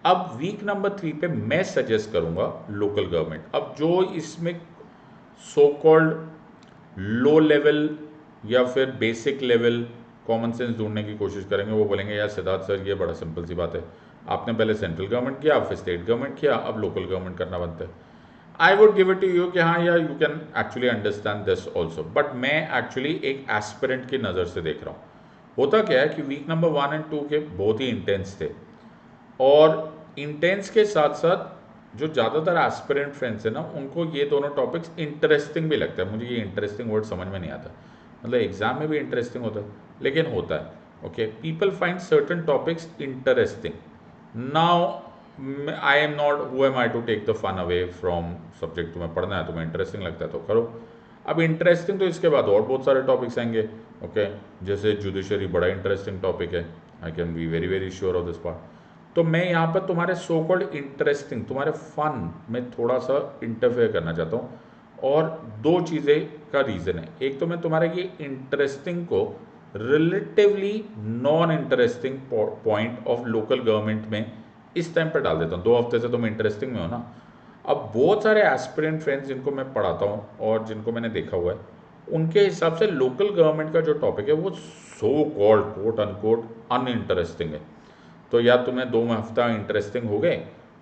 अब वीक नंबर 3 पे मैं सजेस्ट करूंगा लोकल गवर्नमेंट. अब जो इसमें सो कॉल्ड लो लेवल या फिर बेसिक लेवल कॉमन सेंस ढूंढने की कोशिश करेंगे, वो बोलेंगे यार सिद्धार्थ सर ये बड़ा सिंपल सी बात है, आपने पहले सेंट्रल गवर्नमेंट किया, फिर स्टेट गवर्नमेंट किया, अब लोकल गवर्नमेंट करना बनता है. I would give it to you कि हाँ यार you can actually understand this also, but मैं एक्चुअली एक एस्पिरेंट की नज़र से देख रहा हूँ. होता क्या है कि वीक नंबर 1 एंड 2 के बहुत ही इंटेंस थे, और इंटेंस के साथ साथ जो ज़्यादातर एस्पिरेंट फ्रेंड्स हैं ना, उनको ये दोनों टॉपिक्स इंटरेस्टिंग भी लगता है. मुझे ये इंटरेस्टिंग वर्ड समझ में नहीं आता, मतलब एग्जाम में भी इंटरेस्टिंग होता है लेकिन होता है. Okay, people find certain topics interesting. Now I am not, who am I to take the fun away from subject. तुम्हें पढ़ना है, तुम्हें इंटरेस्टिंग लगता है तो करो. अब इंटरेस्टिंग तो इसके बाद और बहुत सारे टॉपिक्स आएंगे. ओके, जैसे जुडिशरी बड़ा इंटरेस्टिंग टॉपिक है, I can be very sure of this part. तो मैं यहाँ पर तुम्हारे सो कॉल्ड इंटरेस्टिंग, तुम्हारे फन में थोड़ा सा इंटरफेयर करना चाहता हूँ. और दो चीज़ें का रीज़न है, एक तो मैं तुम्हारे ये इंटरेस्टिंग को relatively non interesting point of local government में इस टाइम पर डाल देता हूँ। 2 हफ्ते से तुम इंटरेस्टिंग में हो ना। अब बहुत सारे एस्पिरेंट फ्रेंड्स जिनको मैं पढ़ाता हूँ और जिनको मैंने देखा हुआ है, उनके हिसाब से लोकल गवर्नमेंट का जो टॉपिक है वो so called quote unquote uninteresting है। तो या तुम्हें 2 हफ्ता इंटरेस्टिंग हो गए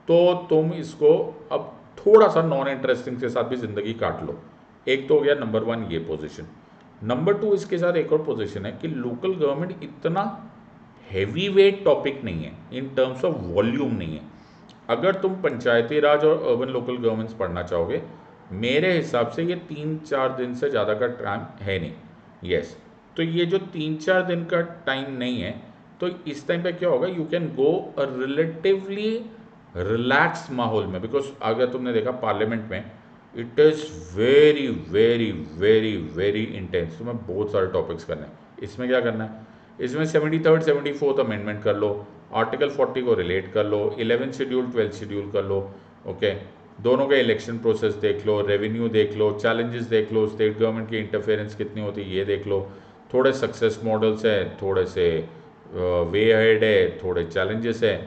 तो तुम इसको अब थोड़ा सा नॉन इंटरेस्टिंग के साथ भी ज़िंदगी काट लो। एक तो हो गया नंबर 1 ये पोजीशन। नंबर 2 इसके साथ एक और पोजीशन है कि लोकल गवर्नमेंट इतना हैवी वेट टॉपिक नहीं है, इन टर्म्स ऑफ वॉल्यूम नहीं है। अगर तुम पंचायती राज और अर्बन लोकल गवर्नमेंट्स पढ़ना चाहोगे, मेरे हिसाब से ये 3-4 दिन से ज़्यादा का टाइम है नहीं। यस, तो ये जो 3-4 दिन का टाइम नहीं है, तो इस टाइम पे क्या होगा, you can go a relatively relax माहौल में। बिकॉज अगर तुमने देखा पार्लियामेंट में it is very very very very intense. तुम्हें बहुत सारे टॉपिक्स करने हैं। इसमें क्या करना है, इसमें 73rd 74th अमेंडमेंट कर लो, आर्टिकल 40 को रिलेट कर लो, 11th शेड्यूल 12th शेड्यूल कर लो। ओके, दोनों का इलेक्शन प्रोसेस देख लो, रेवेन्यू देख लो, चैलेंजेस देख लो, स्टेट गवर्नमेंट की इंटरफेरेंस कितनी होती है ये देख लो। थोड़े सक्सेस मॉडल्स हैं, थोड़े से वे अहेड है, थोड़े चैलेंजेस है।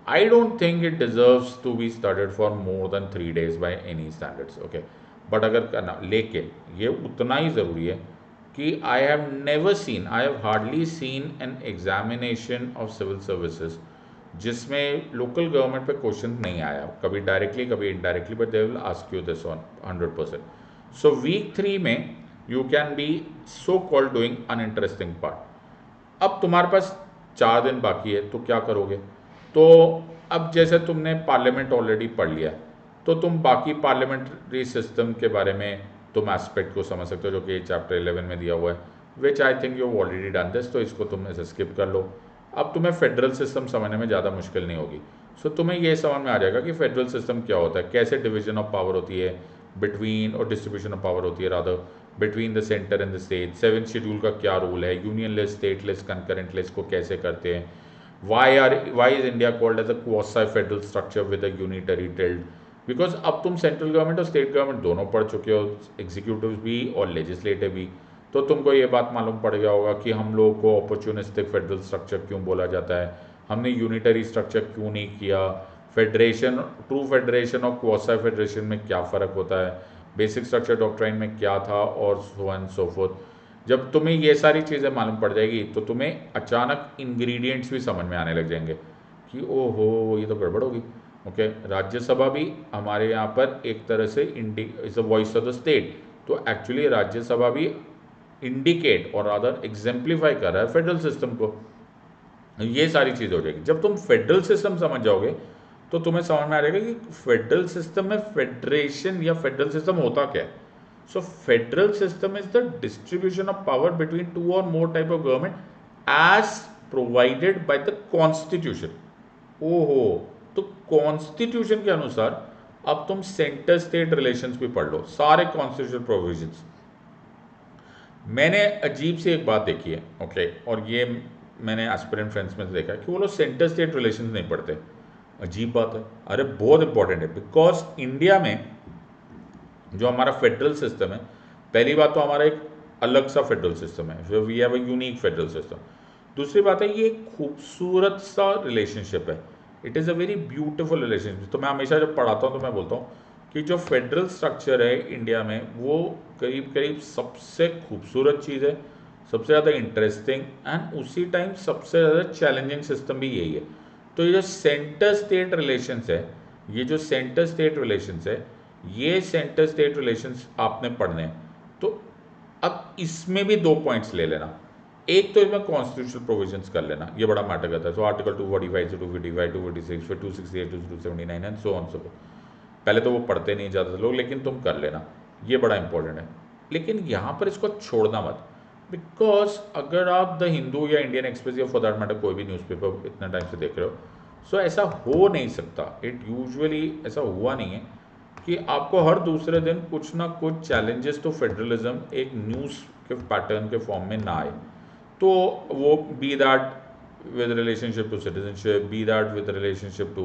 I don't think it deserves to be studied for more than 3 days by any standards. Okay, but अगर करना, लेकिन ये उतना ही ज़रूरी है कि I have never seen, I have hardly seen an examination of civil services जिसमें लोकल गवर्नमेंट पे क्वेश्चन नहीं आया, कभी डायरेक्टली कभी indirectly, but they will ask you this on 100%। सो वीक 3 में you can be so called doing uninteresting part. अब तुम्हारे पास 4 दिन बाकी है, तो क्या करोगे? तो अब जैसे तुमने पार्लियामेंट ऑलरेडी पढ़ लिया, तो तुम बाकी पार्लियामेंट्री सिस्टम के बारे में तुम एस्पेक्ट को समझ सकते हो, जो कि चैप्टर 11 में दिया हुआ है, which I think you already done this, तो इसको तुम ऐसे स्किप कर लो। अब तुम्हें फेडरल सिस्टम समझने में ज़्यादा मुश्किल नहीं होगी। सो तुम्हें ये समझ में आ जाएगा कि फेडरल सिस्टम क्या होता है, कैसे डिवीजन ऑफ पावर होती है बिटवीन, और डिस्ट्रीब्यूशन ऑफ पावर होती है rather between the centre and the state. 7th schedule का क्या रूल है, union list, state list, concurrent list को कैसे करते हैं, why is India called as a quasi federal structure with a unitary tilt? Because अब तुम सेंट्रल गवर्नमेंट और स्टेट गवर्नमेंट दोनों पढ़ चुके हो, एग्जीक्यूटिव भी और लेजिस्लेटिव भी, तो तुमको ये बात मालूम पड़ गया होगा कि हम लोगों को अपॉर्चुनिस्टिक फेडरल स्ट्रक्चर क्यों बोला जाता है, हमने यूनिटरी स्ट्रक्चर क्यों नहीं किया, फेडरेशन, ट्रू फेडरेशन और क्वासी फेडरेशन में क्या फ़र्क होता है, बेसिक स्ट्रक्चर डॉक्ट्राइन में क्या था, और सो एंड सो फोर्थ। जब तुम्हें ये सारी चीज़ें मालूम पड़ जाएगी तो तुम्हें अचानक इंग्रेडिएंट्स भी समझ में आने लग जाएंगे कि ओहो ये तो गड़बड़ होगी। ओके, राज्यसभा भी हमारे यहाँ पर एक तरह से is a voice of the state, तो एक्चुअली राज्यसभा भी इंडिकेट और अदर एग्जेम्पलीफाई कर रहा है फेडरल सिस्टम को। ये सारी चीज़ हो जाएगी। जब तुम फेडरल सिस्टम समझ जाओगे तो तुम्हें समझ में आ जाएगा कि फेडरल सिस्टम में फेडरेशन या फेडरल सिस्टम होता क्या है। So federal system is the distribution of power between 2 or more type of government as provided by the constitution. ओहो, तो कॉन्स्टिट्यूशन के अनुसार अब तुम सेंटर स्टेट रिलेशंस भी पढ़ लो, सारे कॉन्स्टिट्यूशन प्रोविजंस। मैंने अजीब सी एक बात देखी है, ओके, और ये मैंने एस्पिरेंट फ्रेंड्स में देखा है कि वो लोग सेंटर स्टेट रिलेशंस नहीं पढ़ते। अजीब बात है, अरे बहुत इंपॉर्टेंट है, बिकॉज इंडिया में जो हमारा फेडरल सिस्टम है, पहली बात तो हमारा एक अलग सा फेडरल सिस्टम है, we have a unique federal system. दूसरी बात है ये एक खूबसूरत सा रिलेशनशिप है, it is a very beautiful relationship. तो मैं हमेशा जब पढ़ाता हूँ तो मैं बोलता हूँ कि जो फेडरल स्ट्रक्चर है इंडिया में वो करीब करीब सबसे खूबसूरत चीज़ है, सबसे ज़्यादा इंटरेस्टिंग एंड उसी टाइम सबसे ज़्यादा चैलेंजिंग सिस्टम भी यही है। तो ये जो सेंटर स्टेट रिलेशंस है, ये जो सेंटर स्टेट रिलेशंस है, ये सेंटर स्टेट रिलेशंस आपने पढ़ने हैं। तो अब इसमें भी 2 पॉइंट्स ले लेना, एक तो इसमें कॉन्स्टिट्यूशनल प्रोविजंस कर लेना, ये बड़ा मैटर करता है। सो आर्टिकल 245 से 255 246 फिर 268 to 279 and so on so. पहले तो वो पढ़ते नहीं ज़्यादा लोग, लेकिन तुम कर लेना, ये बड़ा इंपॉर्टेंट है। लेकिन यहाँ पर इसको छोड़ना मत, बिकॉज अगर आप द हिंदू या इंडियन एक्सप्रेस या फॉर दैट मैटर कोई भी न्यूज़पेपर इतना टाइम से देख रहे हो, सो ऐसा हो नहीं सकता, इट यूजुअली ऐसा हुआ नहीं है कि आपको हर दूसरे दिन कुछ ना कुछ चैलेंजेस टू फेडरलिज्म एक न्यूज़ के पैटर्न के फॉर्म में ना आए। तो वो be that with relationship to citizenship, be that with relationship to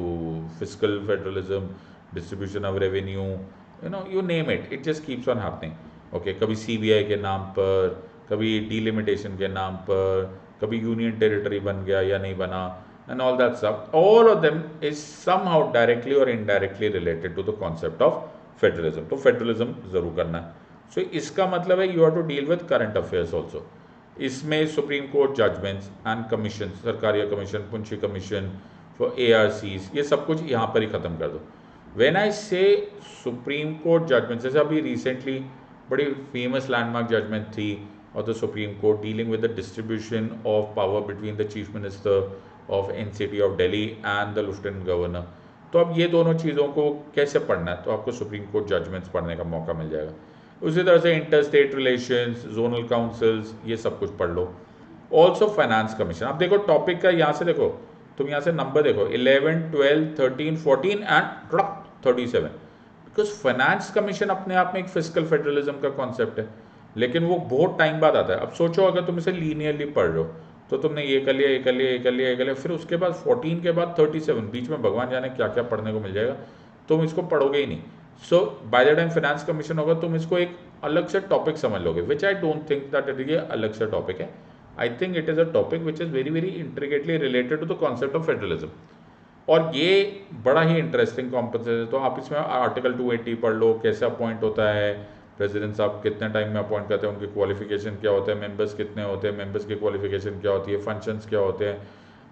fiscal federalism, distribution of revenue, you name it, it just keeps on happening. Okay, कभी CBI के नाम पर, कभी डिलिमिटेशन के नाम पर, कभी यूनियन टेरिटरी बन गया या नहीं बना, and all that stuff, all of them is somehow directly और indirectly related to the concept of federalism. तो फेडरलिज्म जरूर करना है। सो इसका मतलब है you have to deal with current affairs also. इसमें supreme court judgments and commission, सरकारी commission, Punchhi commission for ARCs, ये सब कुछ यहाँ पर ही ख़त्म कर दो। व्हेन आई से सुप्रीम कोर्ट जजमेंट, जैसे अभी रिसेंटली बड़ी फेमस लैंडमार्क जजमेंट थी of the supreme court dealing with the distribution of power between the chief minister of NCT of Delhi and the lieutenant governor. तो अब ये दोनों चीज़ों को कैसे पढ़ना है, तो आपको सुप्रीम कोर्ट जजमेंट्स पढ़ने का मौका मिल जाएगा। उसी तरह से inter state relations, zonal councils, ये सब कुछ पढ़ लो। ऑल्सो फाइनेंस कमीशन, अब देखो टॉपिक का यहाँ से देखो, तुम यहाँ से नंबर देखो 11, 12, 13, 14 एंड 37, बिकॉज फाइनेंस कमीशन अपने आप में एक फिजिकल फेडरलिज्म का कॉन्सेप्ट है, लेकिन वो बहुत टाइम बाद आता है। अब सोचो अगर तुम इसे लीनियरली पढ़ रहे हो तो तुमने ये कर लिया, ये कर लिया, ये कर लिया, ये कर लिया, फिर उसके बाद 14 के बाद 37, बीच में भगवान जाने क्या क्या पढ़ने को मिल जाएगा, तुम इसको पढ़ोगे ही नहीं। So by the time finance commission होगा तुम इसको एक अलग से टॉपिक समझ लोगे, which I don't think that it ये अलग से टॉपिक है। I think it is a topic which is very very intricately related to the concept of federalism, और ये बड़ा ही इंटरेस्टिंग कॉम्पोनेंट है। तो आप इसमें आर्टिकल 280 पढ़ लो, कैसे अपॉइंट होता है प्रेसिडेंट साहब, कितने टाइम में अपॉइंट करते हैं, उनके क्वालिफिकेशन क्या होते हैं, मेंबर्स कितने होते हैं, मेंबर्स की क्वालिफिकेशन क्या होती है, फंक्शंस क्या होते हैं,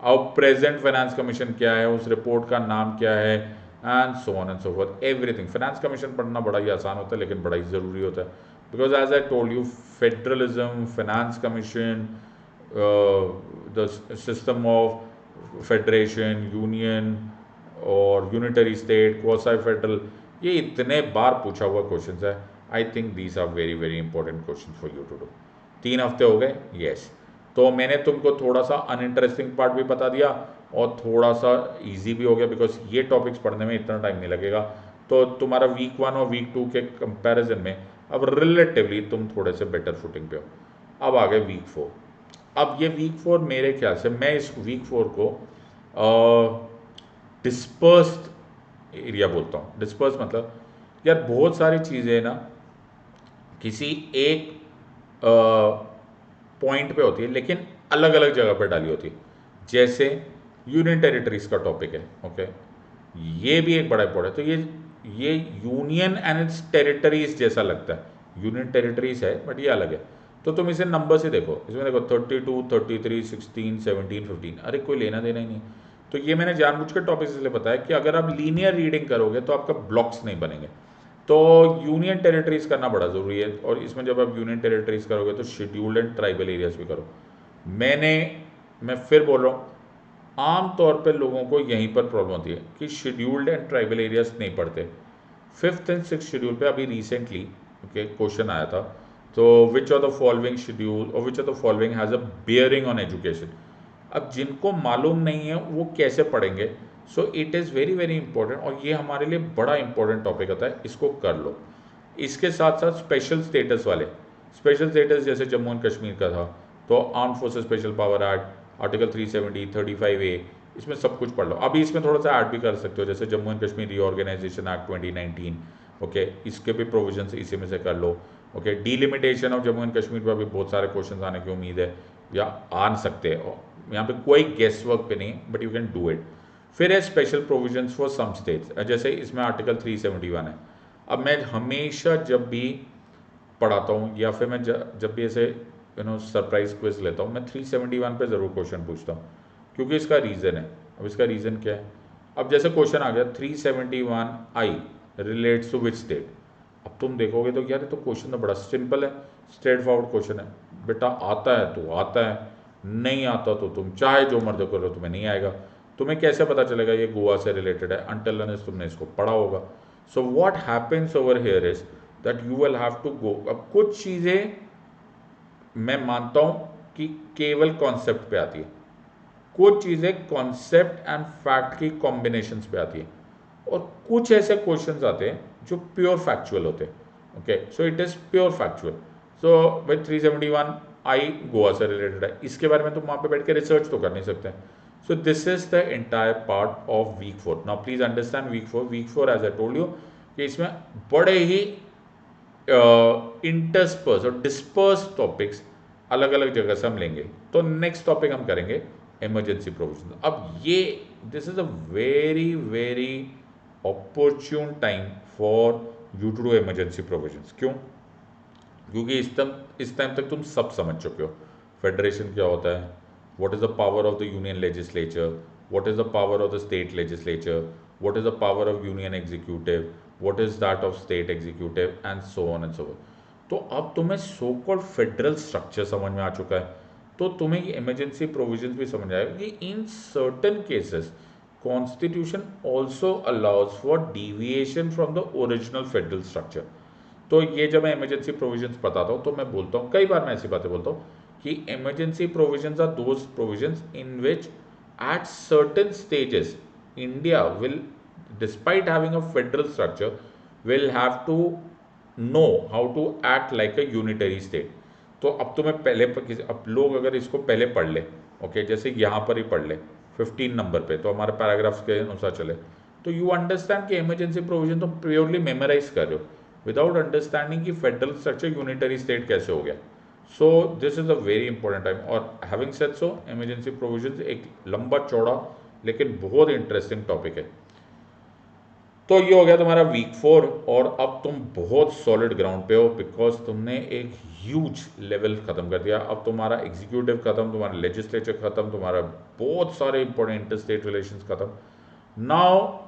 अब प्रेजेंट फाइनेंस कमीशन क्या है, उस रिपोर्ट का नाम क्या है, and so on and so fourth everything. Finance commission पढ़ना बड़ा ही आसान होता है लेकिन बड़ा ही ज़रूरी होता है, because as I told you federalism, finance commission, the system of federation, union और यूनिटरी स्टेट, क्वासी फेडरल, ये इतने बार पूछा हुआ क्वेश्चन है। I think these are very very important question for you to do. 3 हफ्ते हो गए, यस। तो मैंने तुमको थोड़ा सा अनइंटरेस्टिंग पार्ट भी बता दिया और थोड़ा सा इजी भी हो गया, बिकॉज ये टॉपिक्स पढ़ने में इतना टाइम नहीं लगेगा। तो तुम्हारा वीक 1 और वीक 2 के कंपैरिजन में अब रिलेटिवली तुम थोड़े से बेटर फुटिंग पे हो। अब आ गए वीक 4। अब ये वीक 4 मेरे ख्याल से मैं इस वीक 4 को डिस्पर्स्ड एरिया बोलता हूँ। डिस्पर्स मतलब यार बहुत सारी चीज़ें ना किसी एक पॉइंट पे होती है लेकिन अलग अलग जगह पे डाली होती है। जैसे यूनियन टेरिटरीज का टॉपिक है, ओके, ये भी एक बड़ा इंपॉर्टेंट। तो ये यूनियन एंड इट्स टेरिटरीज जैसा लगता है, यूनियन टेरिटरीज है बट ये अलग है। तो तुम इसे नंबर से देखो, इसमें देखो 32, 33, 16, 17, 15, अरे कोई लेना देना ही नहीं। तो ये मैंने जानबूझ के टॉपिक इसलिए बताया कि अगर आप लीनियर रीडिंग करोगे तो आपका ब्लॉक्स नहीं बनेंगे। तो यूनियन टेरिटरीज करना बड़ा ज़रूरी है, और इसमें जब आप यूनियन टेरिटरीज करोगे तो शेड्यूल्ड एंड ट्राइबल एरियाज भी करो। मैं फिर बोल रहा हूँ, आम तौर पे लोगों को यहीं पर प्रॉब्लम होती है कि शेड्यूल्ड एंड ट्राइबल एरियाज नहीं पढ़ते। 5th एंड 6th शेड्यूल पे अभी रिसेंटली ओके क्वेश्चन आया था, तो which of the following schedule और which of the following has a bearing on education. अब जिनको मालूम नहीं है वो कैसे पढ़ेंगे। So it is very very important, और ये हमारे लिए बड़ा इंपॉर्टेंट टॉपिक होता है, इसको कर लो। इसके साथ साथ स्पेशल स्टेटस वाले, स्पेशल स्टेटस जैसे जम्मू एंड कश्मीर का था, तो arm forces special power act, article 370, 35A, इसमें सब कुछ पढ़ लो। अभी इसमें थोड़ा सा ऐड भी कर सकते हो, जैसे Jammu and Kashmir reorganisation act 2019, okay, इसके भी प्रोविजन इसी में से कर लो। Okay, delimitation of Jammu and Kashmir पर भी बहुत सारे क्वेश्चन आने की उम्मीद है, या आ सकते हैं, यहाँ पे कोई गेस वर्क पे नहीं, but you can do it. फिर है special provisions for some states, जैसे इसमें आर्टिकल 371 है। अब मैं हमेशा जब भी पढ़ाता हूँ या फिर मैं जब भी ऐसे सरप्राइज क्विज लेता हूँ, मैं 371 पे ज़रूर क्वेश्चन पूछता हूँ, क्योंकि इसका रीज़न है। अब इसका रीज़न क्या है, अब जैसे क्वेश्चन आ गया 371I relates to which state. अब तुम देखोगे तो यार ये तो क्वेश्चन तो बड़ा सिंपल है, स्ट्रेट फॉरवर्ड क्वेश्चन है, बेटा आता है तो आता है, नहीं आता तो तुम चाहे जो मर्द करो तुम्हें नहीं आएगा। तुम्हें कैसे पता चलेगा ये गोवा से रिलेटेड है, अनटिल अनलेस तुमने इसको पढ़ा होगा। So what happens over here is that you will have to go. अब कुछ चीज़ें मैं मानता हूँ कि केवल कॉन्सेप्ट पे आती है, कुछ चीज़ें कॉन्सेप्ट एंड फैक्ट की कॉम्बिनेशंस पे आती है, और कुछ ऐसे क्वेश्चंस आते हैं जो प्योर फैक्चुअल होते हैं। Okay, so it is pure factual. So भाई 371I गोवा से रिलेटेड है, इसके बारे में तुम वहाँ पे बैठ के रिसर्च तो कर नहीं सकते। So this is the entire part of week 4। Now please understand week 4 as I told you, कि इसमें बड़े ही इंटरस्पर्स और डिस्पर्स टॉपिक्स अलग अलग जगह से हम लेंगे। तो नेक्स्ट टॉपिक हम करेंगे इमरजेंसी प्रोविजन। अब ये this is a very very opportune time for you to do emergency provisions. क्यों? क्योंकि इस टाइम तक तुम सब समझ चुके हो फेडरेशन क्या होता है, what is the power of the union legislature, what is the power of the state legislature, what is the power of union executive, what is that of state executive and so on and so on. तो अब तुम्हें so called federal structure समझ में आ चुका है, तो तुम्हें ये इमरजेंसी प्रोविजंस भी समझ आएगा कि in certain cases constitution also allows for deviation from the original federal structure. तो ये जब मैं इमरजेंसी प्रोविजंस बताता हूँ तो मैं बोलता हूँ, कई बार मैं ऐसी बातें बोलता हूँ कि emergency provisions are those provisions in which at certain stages India will, despite having a federal structure, will have to know how to act like a unitary state. तो अब तुम्हें पहले अब लोग अगर इसको पहले पढ़ ले, ओके, जैसे यहाँ पर ही पढ़ ले 15 नंबर पे, तो हमारे पैराग्राफ्स के अनुसार चले, तो यू अंडरस्टैंड कि इमरजेंसी प्रोविजन तुम प्योरली मेमोराइज कर रहे हो विदाउट अंडरस्टैंडिंग कि फेडरल स्ट्रक्चर यूनिटरी स्टेट कैसे हो गया। So this is a very important time. और having said so, emergency provision एक लंबा चौड़ा लेकिन बहुत इंटरेस्टिंग टॉपिक है। तो ये हो गया तुम्हारा वीक 4, और अब तुम बहुत सॉलिड ग्राउंड पे हो बिकॉज तुमने एक ह्यूज लेवल खत्म कर दिया। अब तुम्हारा एग्जीक्यूटिव खत्म, तुम्हारा लेजिस्लेचर खत्म, तुम्हारा बहुत सारे इंपॉर्टेंट इंटर स्टेट रिलेशंस खत्म। Now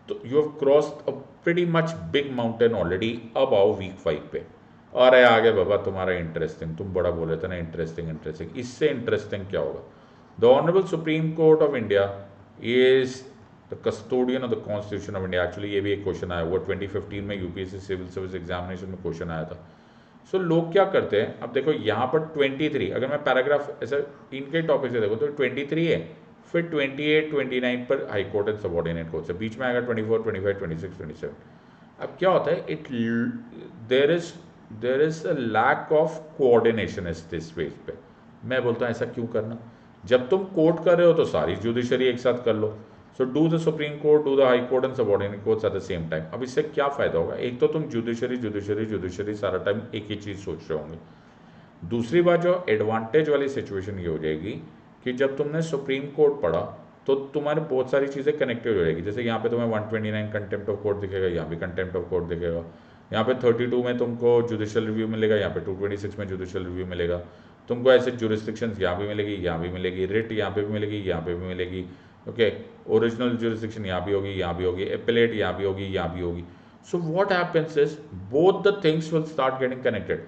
you have crossed a pretty much big mountain already. अब आओ वीक 5 पे। अरे आगे बाबा तुम्हारा इंटरेस्टिंग, तुम बड़ा बोले थे ना इंटरेस्टिंग इंटरेस्टिंग, इससे इंटरेस्टिंग क्या होगा? The honourable supreme court of India is the custodian of the constitution of India. Actually ये भी एक क्वेश्चन आया हुआ 2015 में यूपीएससी सिविल सर्विस एग्जामिनेशन में क्वेश्चन आया था। सो लोग क्या करते हैं, अब देखो यहाँ पर 23, अगर मैं पैराग्राफ ऐसा इनके टॉपिक से देखो तो 23 है, फिर 28 29 पर high court and subordinate court से, बीच में आएगा 24 25 26 27। अब क्या होता है, it there is there is a lack of coordination इस दिस पेज पे। मैं बोलता हूँ ऐसा क्यों करना, जब तुम कोर्ट कर रहे हो तो सारी जुडिशरी एक साथ कर लो। So do the supreme court, do the high court and subordinate courts at the same time. अब इससे क्या फायदा होगा, एक तो तुम जुडिशरी जुडिशरी जुडिशरी सारा टाइम एक ही चीज़ सोच रहे होंगे। दूसरी बात जो एडवांटेज वाली सिचुएशन ये हो जाएगी कि जब तुमने सुप्रीम कोर्ट पढ़ा तो तुम्हारे बहुत सारी चीज़ें कनेक्टेड हो जाएगी। जैसे यहाँ पे तुम्हें 129 कंटेम्प्ट ऑफ कोर्ट दिखेगा, यहाँ भी कंटेम्प्ट ऑफ कोर्ट दिखेगा, यहाँ पे 32 में तुमको जुडिशियल रिव्यू मिलेगा, यहाँ पे 226 में जुडिशियल रिव्यू मिलेगा। तुमको ऐसे जुरिस्डिक्शंस यहाँ भी मिलेगी, यहाँ भी मिलेगी, रिट यहाँ पे भी मिलेगी, यहाँ पे भी मिलेगी, ओके, ओरिजिनल जुरिस्डिक्शन यहाँ भी होगी, यहाँ भी होगी, एपेलेट यहाँ भी होगी, यहाँ भी होगी। सो what happens is both the things will start getting connected.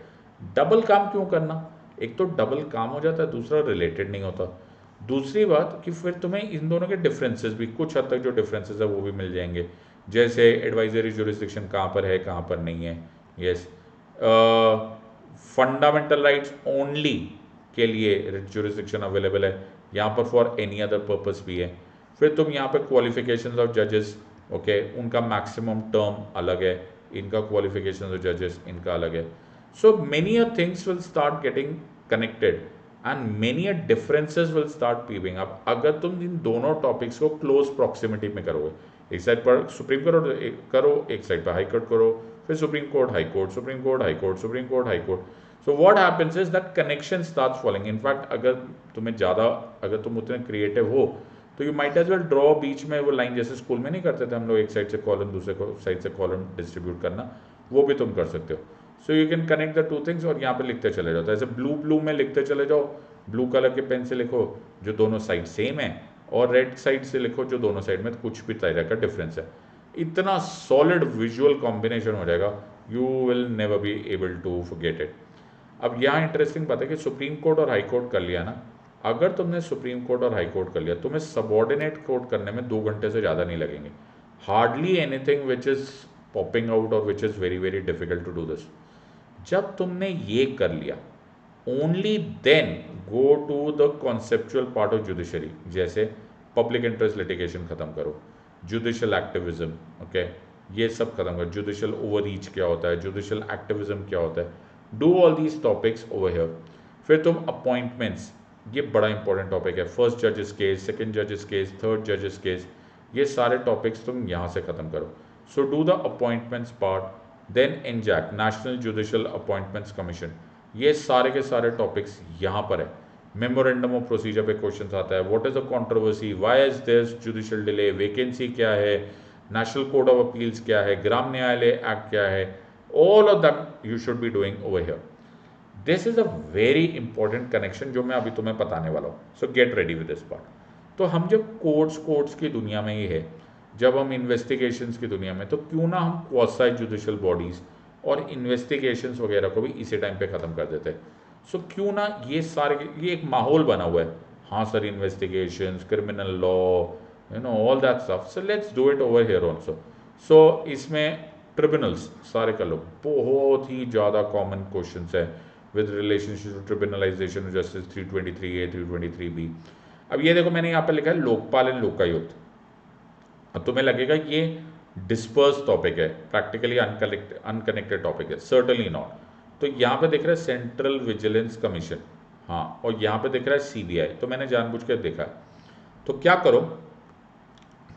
Double काम क्यों करना, एक तो डबल काम हो जाता है, दूसरा रिलेटेड नहीं होता। दूसरी बात कि फिर तुम्हें इन दोनों के डिफरेंसेस भी कुछ हद तक जो डिफरेंसेस है वो भी मिल जाएंगे। जैसे एडवाइजरी जुरिस्डिक्शन कहाँ पर है, कहाँ पर नहीं है। यस, फंडामेंटल राइट्स ओनली के लिए जुरिस्डिक्शन अवेलेबल है, यहाँ पर फॉर एनी अदर पर्पस भी है। फिर तुम यहाँ पे क्वालिफिकेशंस ऑफ जजेस, ओके, उनका मैक्सिमम टर्म अलग है, इनका क्वालिफिकेशंस ऑफ जजेस इनका अलग है। So many a things will start getting connected and many a differences will start peeping up अगर तुम इन दोनों टॉपिक्स को क्लोज प्रॉक्सिमिटी में करोगे। एक साइड पर सुप्रीम कोर्ट करो, एक साइड पर हाई कोर्ट करो, फिर supreme court high court, supreme court high court, supreme court high court. So what happens is that connection starts following. In fact अगर तुम्हें ज़्यादा, अगर तुम उतने क्रिएटिव हो तो you might as well draw बीच में वो लाइन, जैसे स्कूल में नहीं करते थे हम लोग, एक साइड से कॉलम दूसरे साइड से कॉलम डिस्ट्रीब्यूट करना, वो भी तुम कर सकते हो। So you can connect the two things और यहाँ पे लिखते चले जाओ। तो ऐसे ब्लू ब्लू में लिखते चले जाओ, ब्लू कलर के पेन से लिखो जो दोनों साइड सेम है, और रेड साइड से लिखो जो दोनों साइड में कुछ भी तरह का डिफरेंस है। इतना सॉलिड विजुअल कॉम्बिनेशन हो जाएगा, you will never be able to forget it. अब यहाँ इंटरेस्टिंग बात है कि सुप्रीम कोर्ट और हाई कोर्ट कर लिया ना, अगर तुमने सुप्रीम कोर्ट और हाई कोर्ट कर लिया, तुम्हें सबऑर्डिनेट कोर्ट करने में 2 घंटे से ज़्यादा नहीं लगेंगे। Hardly anything which is popping out और which is very very difficult to do this. जब तुमने ये कर लिया, only then go to the conceptual part of judiciary. जैसे पब्लिक इंटरेस्ट लिटिगेशन खत्म करो, जुडिशियल एक्टिविज्म, ओके, ये सब खत्म करो। जुडिशियल ओवररीच क्या होता है, जुडिशियल एक्टिविज्म क्या होता है, do all these topics over here. फिर तुम अपॉइंटमेंट्स, ये बड़ा इंपॉर्टेंट टॉपिक है, फर्स्ट जजेस केस, सेकंड जजेस केस, थर्ड जजेस केस, ये सारे टॉपिक्स तुम यहाँ से खत्म करो। सो do the appointments part, then एनजैक national judicial appointments commission, ये सारे के सारे टॉपिक्स यहाँ पर है। मेमोरेंडम ऑफ प्रोसीजर पे क्वेश्चन आता है, what is the controversy, why is this judicial delay, vacancy क्या है, नेशनल कोड ऑफ अपील्स क्या है, ग्राम न्यायालय एक्ट क्या है, all of them you should be doing over here. This is a very important connection जो मैं अभी तुम्हें बताने वाला हूँ, सो get ready with this part. तो हम जब कोर्ट्स की दुनिया में ही है, जब हम इन्वेस्टिगेशंस की दुनिया में, तो क्यों ना हम क्वासी जुडिशियल बॉडीज़ और इन्वेस्टिगेशंस वगैरह को भी इसी टाइम पे ख़त्म कर देते हैं। सो क्यों ना ये सारे, ये एक माहौल बना हुआ है, हाँ sir, investigations, criminal law, you know all that stuff, so let's do it over here also. So इसमें ट्रिब्यूनल्स सारे कर लो, बहुत ही ज़्यादा कॉमन क्वेश्चन है with relationship to tribunalisation justice 323A 323B। अब ये देखो मैंने यहाँ पर लिखा है लोकपाल एंड लोकायुक्त। अब तुम्हें लगेगा ये डिस्पर्स टॉपिक है, प्रैक्टिकली अनकनेक्टेड टॉपिक है, सर्टनली नॉट। तो यहाँ पे दिख रहा है सेंट्रल विजिलेंस कमीशन, हाँ, और यहाँ पे दिख रहा है सीबीआई, तो मैंने जानबूझ कर देखा है। तो क्या करो,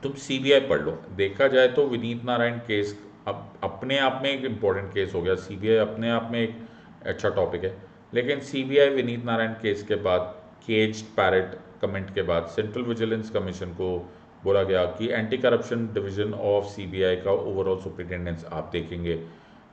तुम सीबीआई पढ़ लो। देखा जाए तो विनीत नारायण केस अब अपने आप में एक इम्पॉर्टेंट केस हो गया, सीबीआई अपने आप में एक अच्छा टॉपिक है, लेकिन सीबीआई विनीत नारायण केस के बाद, केज्ड पैरेट कमेंट के बाद, सेंट्रल विजिलेंस कमीशन को बोला गया कि anti corruption division of CBI का ओवरऑल सुपरिटेंडेंस आप देखेंगे।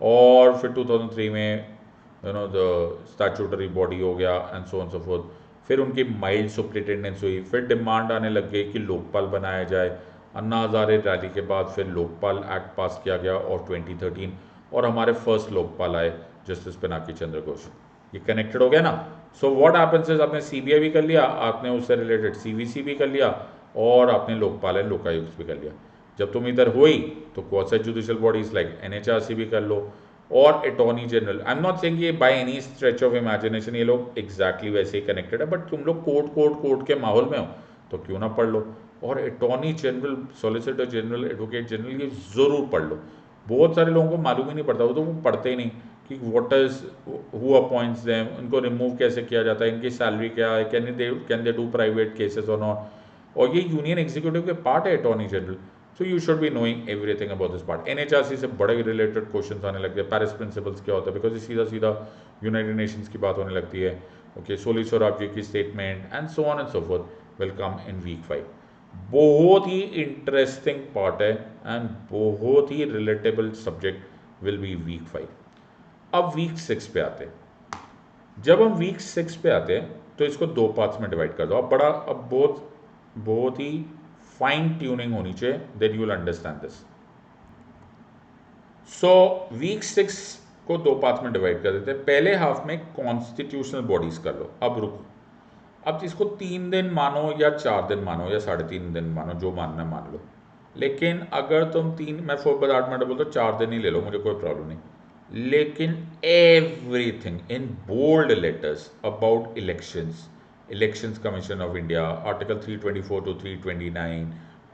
और फिर 2003 में you know the statutory body हो गया and so on so fourth. फिर उनकी माइल्ड सुपरिटेंडेंस हुई, फिर डिमांड आने लग गई कि लोकपाल बनाया जाए। अन्ना हजारे रैली के बाद फिर लोकपाल एक्ट पास किया गया और 2013, और हमारे फर्स्ट लोकपाल आए जस्टिस पिनाकी चंद्र घोष। ये कनेक्टेड हो गया ना। सो व्हाट हैपेंस इज, आपने सीबीआई भी कर लिया, आपने उससे रिलेटेड सीवीसी भी कर लिया, और आपने लोकपाल एंड लोकायुक्त भी कर लिया। जब तुम इधर हुई तो quasi judicial bodies like NHRC भी कर लो, और attorney general. I am not saying ये by any stretch of imagination ये लोग एग्जैक्टली वैसे ही कनेक्टेड है, बट तुम लोग कोर्ट के माहौल में हो तो क्यों ना पढ़ लो। और attorney general, solicitor general, advocate general, ये ज़रूर पढ़ लो। बहुत सारे लोगों को मालूम ही नहीं पड़ता, वो तो वो पढ़ते ही नहीं कि what is, who appoints them, उनको रिमूव कैसे किया जाता है, इनकी सैलरी क्या है, can they do private cases और नॉट। और ये यूनियन एग्जीक्यूटिव के पार्ट है attorney general, so you should be knowing everything about this part. NHRC से बड़े रिलेटेड क्वेश्चंस आने लगते हैं, पेरिस प्रिंसिपल्स क्या होता है, बिकॉज ये सीधा सीधा यूनाइटेड नेशंस की बात होने लगती है। ओके, सोली सोराब जी की statement and so on and so forth will come in week 5। बहुत ही इंटरेस्टिंग पार्ट है एंड बहुत ही relatable subject will be week 5। अब वीक 6 पे आते हैं। जब हम वीक 6 पे आते हैं तो इसको दो पार्ट्स में डिवाइड कर दो। अब बहुत ही फाइन ट्यूनिंग होनी चाहिए, then you will understand this. So week 6 को दो पार्ट्स में डिवाइड कर देते हैं। पहले हाफ में कॉन्स्टिट्यूशनल बॉडीज कर लो। अब रुको, अब इसको 3 दिन मानो या 4 दिन मानो या 3.5 दिन मानो, जो मानना मान लो। लेकिन अगर तुम मैं 4/8 मिनट बोलता 4 दिन ही ले लो, मुझे कोई प्रॉब्लम नहीं। लेकिन everything in bold letters about elections commission of India, article 324 to 329,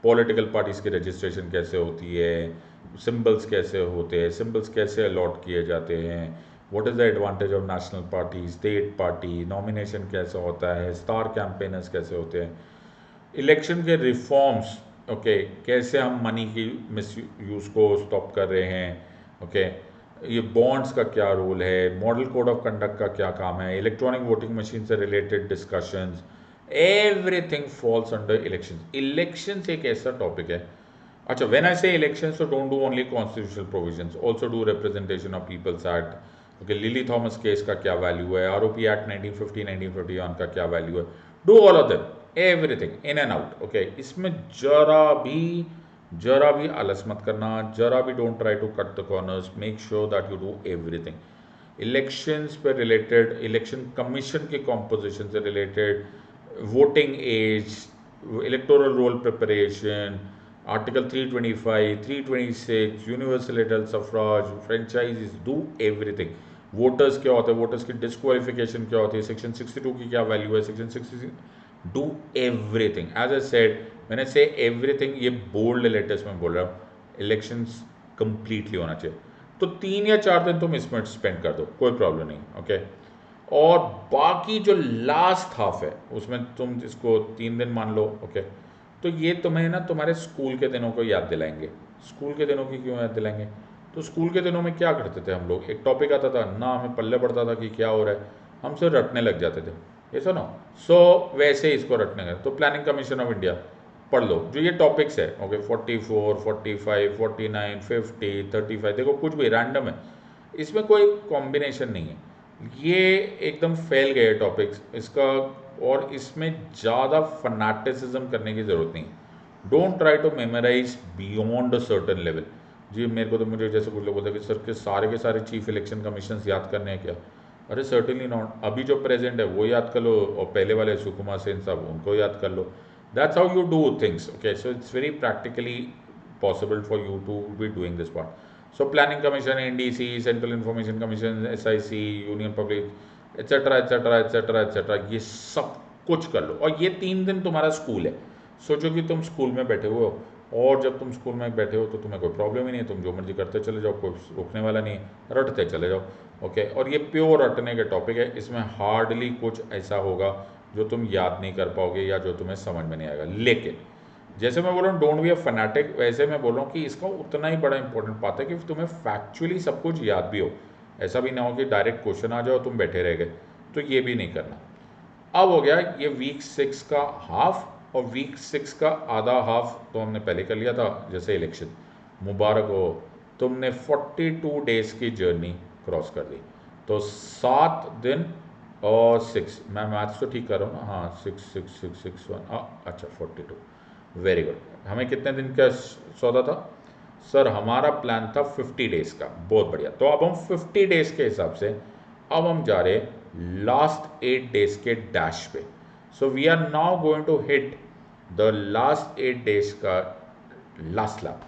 political parties की रजिस्ट्रेशन कैसे होती है, सिंबल्स कैसे होते हैं, सिंबल्स कैसे अलॉट किए जाते हैं, what is the advantage of national party, state party, nomination कैसे होता है, स्टार कैंपेनर्स कैसे होते हैं, इलेक्शन के रिफॉर्म्स, ओके, कैसे हम मनी की मिस यूज़ को स्टॉप कर रहे हैं, ओके, ये बॉन्ड्स का क्या रोल है, मॉडल कोड ऑफ कंडक्ट का क्या काम है, इलेक्ट्रॉनिक वोटिंग मशीन से related discussions, everything falls under elections. Elections एक ऐसा टॉपिक है। अच्छा, व्हेन आई से इलेक्शंस तो don't do only constitutional provisions, also do representation of people's act, okay, Lily Thomas case का क्या वैल्यू है, आरओपी एक्ट 1950 1951 का क्या वैल्यू है, do all of them, everything in and out, okay. इसमें जरा भी आलस मत करना, जरा भी don't try to cut the corners, make sure that you do everything. Elections पे रिलेटेड, इलेक्शन कमीशन के कॉम्पोजिशन से related, voting age, electoral roll preparation, article 325, 326, universal adult suffrage, franchises, do everything. Voters क्या होता है, voters की disqualification क्या होती है, सेक्शन 62 की क्या वैल्यू है, section 66, do everything. As I said, मैंने से एवरीथिंग ये बोल्ड लेटर्स में बोल रहा हूँ, इलेक्शंस कंप्लीटली होना चाहिए। तो 3 या 4 दिन तुम इसमें स्पेंड कर दो, कोई प्रॉब्लम नहीं, ओके। और बाकी जो लास्ट हाफ है उसमें तुम इसको 3 दिन मान लो, ओके। तो ये तुम्हें ना तुम्हारे स्कूल के दिनों को याद दिलाएंगे। स्कूल के दिनों की क्यों याद दिलाएंगे? तो स्कूल के दिनों में क्या करते थे हम लोग, एक टॉपिक आता था ना, हमें पल्ले पड़ता था कि क्या हो रहा है, हम सिर्फ रटने लग जाते थे, ये सुनो। सो वैसे ही इसको रटने का, तो प्लानिंग कमीशन ऑफ इंडिया पढ़ लो, जो ये टॉपिक्स है, ओके, 44, 45, 49, 50, 35, देखो कुछ भी रैंडम है, इसमें कोई कॉम्बिनेशन नहीं है, ये एकदम फैल गए टॉपिक्स इसका, और इसमें ज़्यादा फनाटिसिज्म करने की ज़रूरत नहीं है। Don't try to memorise beyond a certain level. जी मेरे को तो, मुझे जैसे कुछ लोग बोलते हैं कि सर के सारे चीफ इलेक्शन कमीशन याद करने हैं क्या? अरे सर्टेनली नॉट, अभी जो प्रेजेंट है वो याद कर लो, और पहले वाले सुकुमार सेन साहब उनको याद कर लो। That's how you do things, okay, so it's very practically possible for you to be doing this part. So planning commission, NDC, central information commission, SIC, union public, etc etc etc etc, ये सब कुछ कर लो, और ये 3 दिन तुम्हारा school है। सोचो कि तुम स्कूल में बैठे हुए हो, और जब तुम स्कूल में बैठे हो तो तुम्हें कोई प्रॉब्लम ही नहीं है, तुम जो मर्जी करते चले जाओ, कोई रोकने वाला नहीं है, रटते चले जाओ, ओके। और ये प्योर रटने के टॉपिक है, इसमें हार्डली कुछ ऐसा होगा जो तुम याद नहीं कर पाओगे या जो तुम्हें समझ में नहीं आएगा। लेकिन जैसे मैं बोल रहा हूँ डोंट बी अ फैनेटिक, वैसे मैं बोल रहा हूँ कि इसका उतना ही बड़ा इंपॉर्टेंट बात है कि तुम्हें फैक्चुअली सब कुछ याद भी हो, ऐसा भी ना हो कि डायरेक्ट क्वेश्चन आ जाओ तुम बैठे रह गए, तो ये भी नहीं करना। अब हो गया ये वीक 6 का हाफ, और वीक 6 का आधा हाफ तो हमने पहले कर लिया था, जैसे इलेक्शन, मुबारक हो, तुमने 42 डेज की जर्नी क्रॉस कर दी। तो 7 दिन और 6, मैं मैथ्स तो ठीक कर रहा हूँ ना, हाँ, 6 6 6 6 1, अच्छा 42, वेरी गुड। हमें कितने दिन का सौदा था सर? हमारा प्लान था 50 डेज का, बहुत बढ़िया। तो अब हम 50 डेज के हिसाब से अब हम जा रहे लास्ट 8 डेज के डैश पे। So we are now going to hit the last 8 days का लास्ट लैप।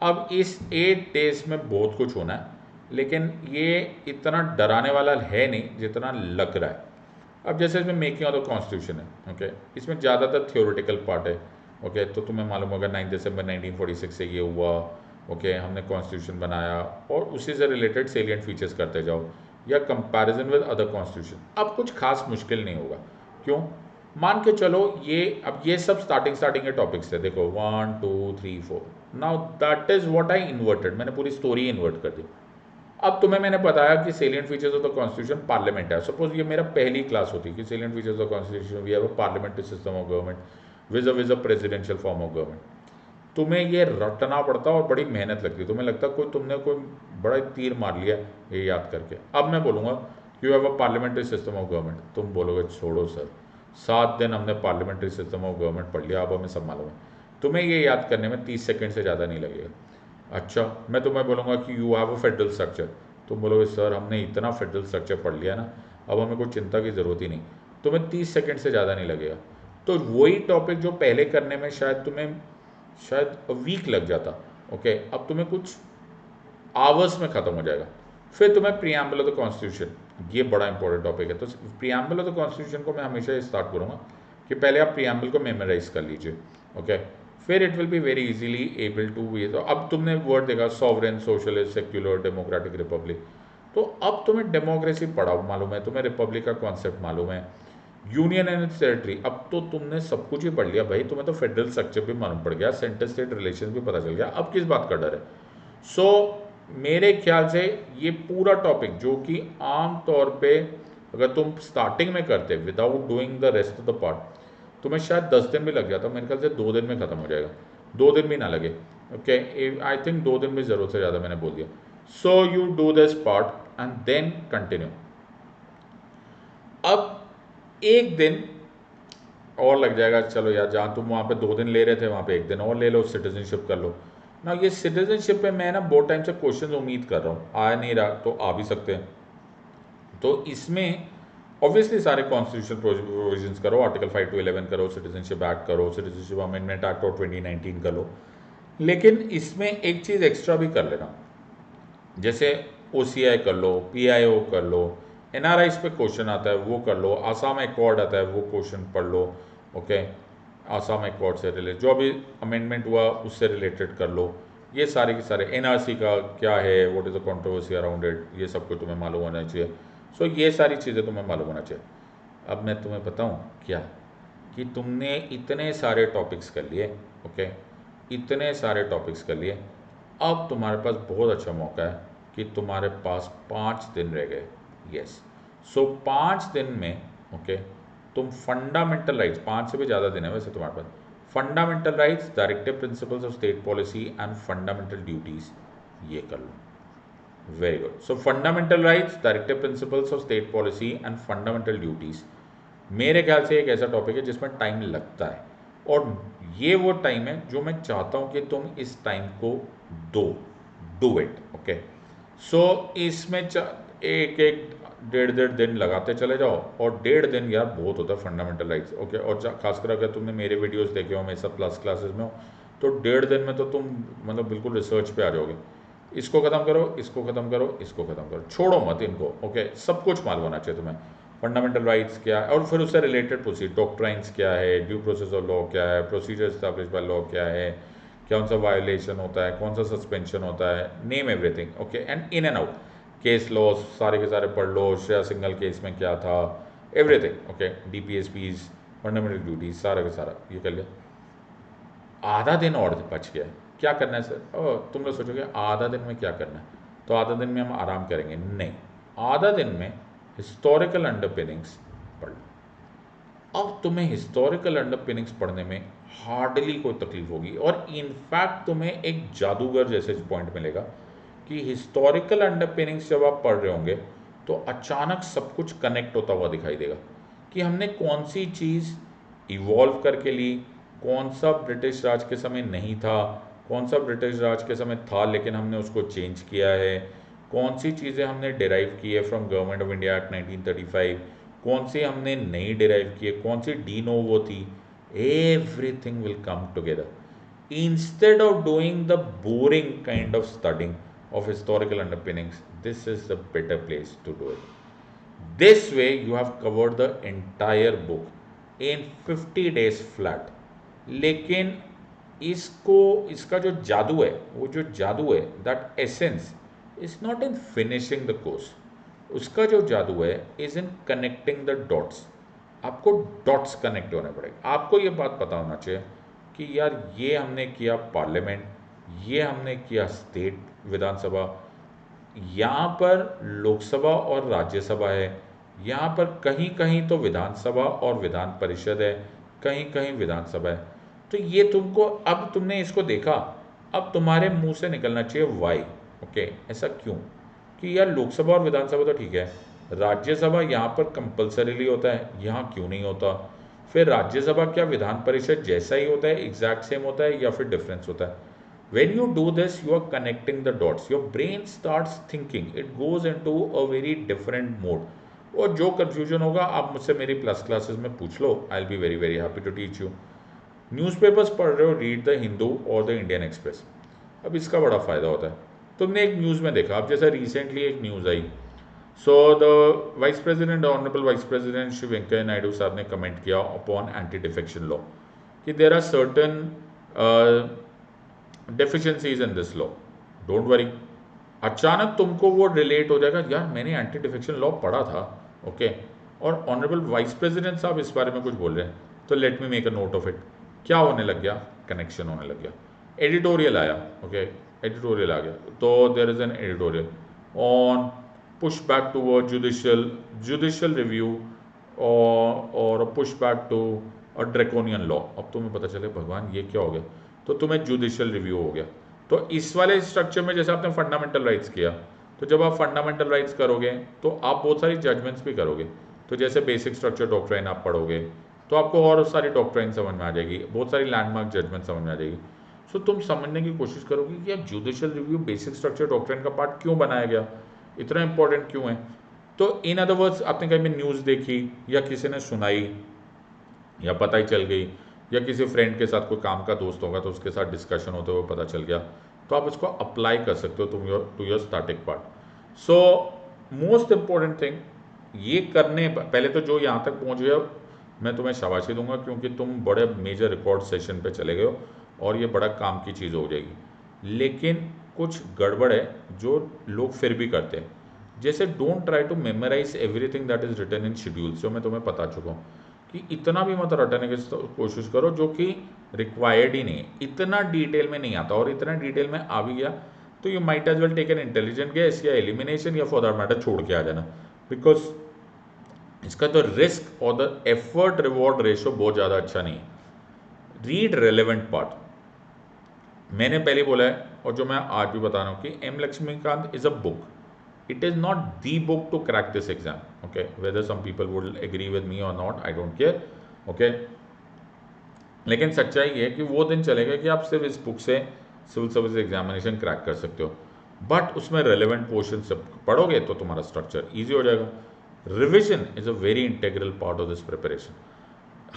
अब इस 8 डेज में बहुत कुछ होना है, लेकिन ये इतना डराने वाला है नहीं जितना लग रहा है। अब जैसे इसमें मेकिंग ऑफ द कॉन्स्टिट्यूशन है, ओके, इसमें ज़्यादातर थियोरेटिकल पार्ट है, ओके। तो तुम्हें मालूम होगा 9 दिसंबर 1946 से ये हुआ, ओके, हमने कॉन्स्टिट्यूशन बनाया, और उसी से रिलेटेड सेलिएंट फीचर्स करते जाओ, या कंपैरिजन विद अदर कॉन्स्टिट्यूशन। अब कुछ खास मुश्किल नहीं होगा, क्यों? मान के चलो ये, अब ये सब स्टार्टिंग के टॉपिक्स थे, देखो 1 2 3 4, now that is what I inverted, मैंने पूरी स्टोरी इन्वर्ट कर दी। अब तुम्हें मैंने बताया कि salient features of the constitution parliament है। सपोज ये मेरा पहली क्लास होती कि salient features of constitution, we have a parliamentary system of government vis a presidential form of government. तुम्हें ये रटना पड़ता और बड़ी मेहनत लगती है, तुम्हें लगता कोई तुमने कोई बड़ा तीर मार लिया ये याद करके। अब मैं बोलूँगा you have a parliamentary system of government, तुम बोलोगे छोड़ो सर, 7 दिन हमने पार्लियामेंट्री सिस्टम ऑफ गवर्नमेंट पढ़ लिया, अब हमें सब मालूम है। तुम्हें ये याद करने में 30 सेकंड से ज़्यादा नहीं लगेगा। अच्छा, मैं तुम्हें बोलूँगा कि you have a federal structure, तुम बोलोगे सर हमने इतना फेडरल स्ट्रक्चर पढ़ लिया ना, अब हमें कोई चिंता की ज़रूरत ही नहीं। तुम्हें 30 सेकंड से ज़्यादा नहीं लगेगा। तो वही टॉपिक जो पहले करने में शायद वीक लग जाता, ओके, अब तुम्हें कुछ आवर्स में ख़त्म हो जाएगा। फिर तुम्हें प्रीएम्बल ऑफ द कॉन्स्टिट्यूशन, ये बड़ा इंपॉर्टेंट टॉपिक है। तो प्रीएम्बल ऑफ द कॉन्स्टिट्यूशन को मैं हमेशा स्टार्ट करूँगा कि पहले आप प्रीएम्बल को मेमोराइज कर लीजिए, ओके, फिर it will be very easily able to ये। तो अब तुमने वर्ड देखा sovereign, socialist, secular, democratic, republic, तो अब तुम्हें डेमोक्रेसी पढ़ा मालूम है, तुम्हें रिपब्लिक का कॉन्सेप्ट मालूम है, यूनियन एंड टेरिटरी, अब तो तुमने सब कुछ ही पढ़ लिया भाई, तुम्हें तो फेडरल स्ट्रक्चर भी मालूम पड़ गया, सेंटर स्टेट रिलेशन भी पता चल गया, अब किस बात का डर है? सो मेरे ख्याल से ये पूरा टॉपिक जो कि आम तौर पे अगर तुम स्टार्टिंग में करते without doing the rest of the part, तुम्हें शायद 10 दिन भी लग जाता, मेरे ख्याल से 2 दिन में ख़त्म हो जाएगा, 2 दिन भी ना लगे, ओके, आई थिंक 2 दिन भी ज़रूरत से ज़्यादा मैंने बोल दिया। So you do this part and then continue. अब एक दिन और लग जाएगा, चलो यार, जहाँ तुम वहाँ पे 2 दिन ले रहे थे वहाँ पे 1 दिन और ले लो, सिटीजनशिप कर लो ना। ये सिटीजनशिप पे मैं ना बहुत टाइम से क्वेश्चन उम्मीद कर रहा हूँ, आ नहीं रहा, तो आ भी सकते हैं। तो इसमें ऑब्वियसली सारे कॉन्स्टिट्यूशन प्रोविजंस करो, आर्टिकल 5 to 11 करो, सिटीजनशिप एक्ट करो, सिटीजनशिप अमेंडमेंट एक्ट ऑफ 2019 कर लो, लेकिन इसमें एक चीज़ एक्स्ट्रा भी कर लेना, जैसे OCI कर लो, PIO कर लो, NRIs पे क्वेश्चन आता है वो कर लो, आसाम एकॉर्ड आता है वो क्वेश्चन पढ़ लो, ओके, आसाम एकॉर्ड से रिलेटेड जो अभी अमेंडमेंट हुआ उससे रिलेटेड कर लो, ये सारे के सारे NRC का क्या है, what is the controversy around it, ये सब कुछ तुम्हें मालूम होना चाहिए। सो ये सारी चीज़ें तुम्हें मालूम होना चाहिए। अब मैं तुम्हें बताऊँ क्या, कि तुमने इतने सारे टॉपिक्स कर लिए, ओके, इतने सारे टॉपिक्स कर लिए, अब तुम्हारे पास बहुत अच्छा मौका है कि तुम्हारे पास 5 दिन रह गए। यस, सो 5 दिन में, ओके, तुम फंडामेंटल राइट्स, 5 से भी ज़्यादा दिन है वैसे तुम्हारे पास, fundamental rights, directive principles of state policy and fundamental duties, ये कर लो। Very good. So fundamental rights, directive principles of state policy and fundamental duties मेरे ख्याल से एक ऐसा टॉपिक है जिसमें टाइम लगता है, और ये वो टाइम है जो मैं चाहता हूँ कि तुम इस टाइम को दो, डू इट, ओके। सो इसमें एक एक डेढ़ डेढ़ दिन लगाते चले जाओ, और डेढ़ दिन यार बहुत होता है फंडामेंटल राइट्स, ओके। और खासकर अगर तुमने मेरे वीडियोस देखे हो, मैं सब प्लस क्लासेस में हो, तो डेढ़ दिन में तो तुम मतलब बिल्कुल रिसर्च पे आ जाओगे। इसको ख़त्म करो, इसको ख़त्म करो, इसको ख़त्म करो, छोड़ो मत इनको, ओके। सब कुछ मालूम होना चाहिए तुम्हें, फंडामेंटल राइट्स क्या है, और फिर उससे रिलेटेड प्रोसीजर, डॉक्ट्राइन्स क्या है, ड्यू प्रोसेस ऑफ लॉ क्या है, प्रोसीजर स्टैब्लिश बाय लॉ क्या है, कौन सा वायोलेशन होता है, कौन सा सस्पेंशन होता है, name everything, okay. And in and out case law सारे के सारे पढ़ लो, श्रेया सिंगल केस में क्या था, everything, okay. DPSPs, fundamental duties, सारा का सारा ये कर लिया। आधा दिन और बच गया, क्या करना है सर? तुम लोग सोचोगे आधा दिन में क्या करना है, तो आधा दिन में हम आराम करेंगे, नहीं, आधा दिन में हिस्टोरिकल अंडरपिनिंग्स पढ़ लो। अब तुम्हें हिस्टोरिकल अंडरपिनिंग्स पढ़ने में हार्डली कोई तकलीफ होगी, और इनफैक्ट तुम्हें एक जादूगर जैसे पॉइंट मिलेगा कि हिस्टोरिकल अंडरपिनिंग्स जब आप पढ़ रहे होंगे तो अचानक सब कुछ कनेक्ट होता हुआ दिखाई देगा कि हमने कौन सी चीज़ इवॉल्व करके ली, कौन सा ब्रिटिश राज के समय नहीं था, कौन सा ब्रिटिश राज के समय था लेकिन हमने उसको चेंज किया है, कौन सी चीज़ें हमने डिराइव की है from government of India act 1935, कौन सी हमने नहीं डिराइव की है, कौन सी डी नोवो थी, everything will come together instead of doing the boring kind of studying of historical underpinnings. This is the better place to do it. This way you have covered the entire book in 50 days flat. लेकिन इसको, इसका जो जादू है, वो जो जादू है, that essence is not in finishing the course, उसका जो जादू है is in connecting the dots. आपको डॉट्स कनेक्ट होने पड़ेंगे, आपको ये बात पता होना चाहिए कि यार ये हमने किया पार्लियामेंट, ये हमने किया स्टेट विधानसभा, यहाँ पर लोकसभा और राज्यसभा है, यहाँ पर कहीं कहीं तो विधानसभा और विधान परिषद है, कहीं कहीं विधानसभा है। तो ये तुमको, अब तुमने इसको देखा, अब तुम्हारे मुंह से निकलना चाहिए वाई, ओके, ऐसा क्यों, कि यार लोकसभा और विधानसभा तो ठीक है, राज्यसभा यहाँ पर कंपल्सरीली होता है, यहाँ क्यों नहीं होता? फिर राज्यसभा क्या विधान परिषद जैसा ही होता है, एग्जैक्ट सेम होता है, या फिर डिफरेंस होता है? When you do this, you are connecting the dots. Your brain starts thinking. It goes into a very different mode. और जो कन्फ्यूजन होगा आप मुझसे मेरी प्लस क्लासेस में पूछ लो, I will be very very happy to teach you. Newspapers पढ़ रहे हो, रीड द हिंदू और द इंडियन एक्सप्रेस। अब इसका बड़ा फ़ायदा होता है, तुमने एक न्यूज़ में देखा, अब जैसे रिसेंटली एक न्यूज़ आई, so the vice president, honourable vice president Shri Venkaiah Naidu साहब ने कमेंट किया अपॉन एंटी डिफेक्शन लॉ कि there are certain deficiencies in this law, don't worry. अचानक तुमको वो रिलेट हो जाएगा, यार मैंने एंटी डिफेक्शन लॉ पढ़ा था, ओके, और ऑनरेबल वाइस प्रेसिडेंट साहब इस बारे में कुछ बोल रहे हैं, तो let me make a note of it. क्या होने लग गया? कनेक्शन होने लग गया, एडिटोरियल आया, ओके, एडिटोरियल आ गया, तो there is an editorial on push back to judicial review और push back to a draconian law. अब तुम्हें पता चले भगवान ये क्या हो गया, तो तुम्हें जुडिशियल रिव्यू हो गया। तो इस वाले स्ट्रक्चर में जैसे आपने फंडामेंटल राइट्स किया, तो जब आप फंडामेंटल राइट्स करोगे तो आप बहुत सारी जजमेंट्स भी करोगे, तो जैसे बेसिक स्ट्रक्चर डॉक्ट्राइन आप पढ़ोगे तो आपको और सारी डॉक्ट्राइन समझ में आ जाएगी, बहुत सारी लैंडमार्क जजमेंट समझ में आ जाएगी। सो तुम समझने की कोशिश करोगे कि यार judicial review basic structure doctrine का पार्ट क्यों बनाया गया, इतना इंपॉर्टेंट क्यों है? तो इन अदर वर्ड्स, आपने कहीं भी न्यूज़ देखी या किसी ने सुनाई या पता ही चल गई, या किसी फ्रेंड के साथ कोई काम का दोस्त होगा तो उसके साथ डिस्कशन होते हुए पता चल गया, तो आप इसको अप्लाई कर सकते हो to your static part. So most important thing ये करने पहले तो जो यहाँ तक पहुँच गया मैं तुम्हें शाबाशी दूंगा, क्योंकि तुम बड़े मेजर रिकॉर्ड सेशन पे चले गए हो और ये बड़ा काम की चीज़ हो जाएगी। लेकिन कुछ गड़बड़ है जो लोग फिर भी करते हैं, जैसे don't try to memorise everything that is written in schedules, जो मैं तुम्हें बता चुका हूँ कि इतना भी मत रटने की कोशिश करो जो कि रिक्वायर्ड ही नहीं है, इतना डिटेल में नहीं आता, और इतना डिटेल में आ भी गया तो you might as well take an intelligent guess या एलिमिनेशन, या फॉर दैट मैटर छोड़ के आ जाना, बिकॉज इसका तो रिस्क और द एफर्ट रिवॉर्ड रेशो बहुत ज़्यादा अच्छा नहीं है। रीड रेलेवेंट पार्ट, मैंने पहले बोला है और जो मैं आज भी बता रहा हूँ कि M Laxmikanth is a book, it is not the book to crack this exam, okay, whether some people would agree with me or not, I don't care, okay, लेकिन सच्चाई ये है कि वो दिन चलेगा कि आप सिर्फ इस बुक से सिविल सर्विस एग्जामिनेशन क्रैक कर सकते हो, बट उसमें रेलेवेंट पोर्शन से पढ़ोगे तो तुम्हारा स्ट्रक्चर ईजी हो जाएगा। Revision is a very integral part of this preparation.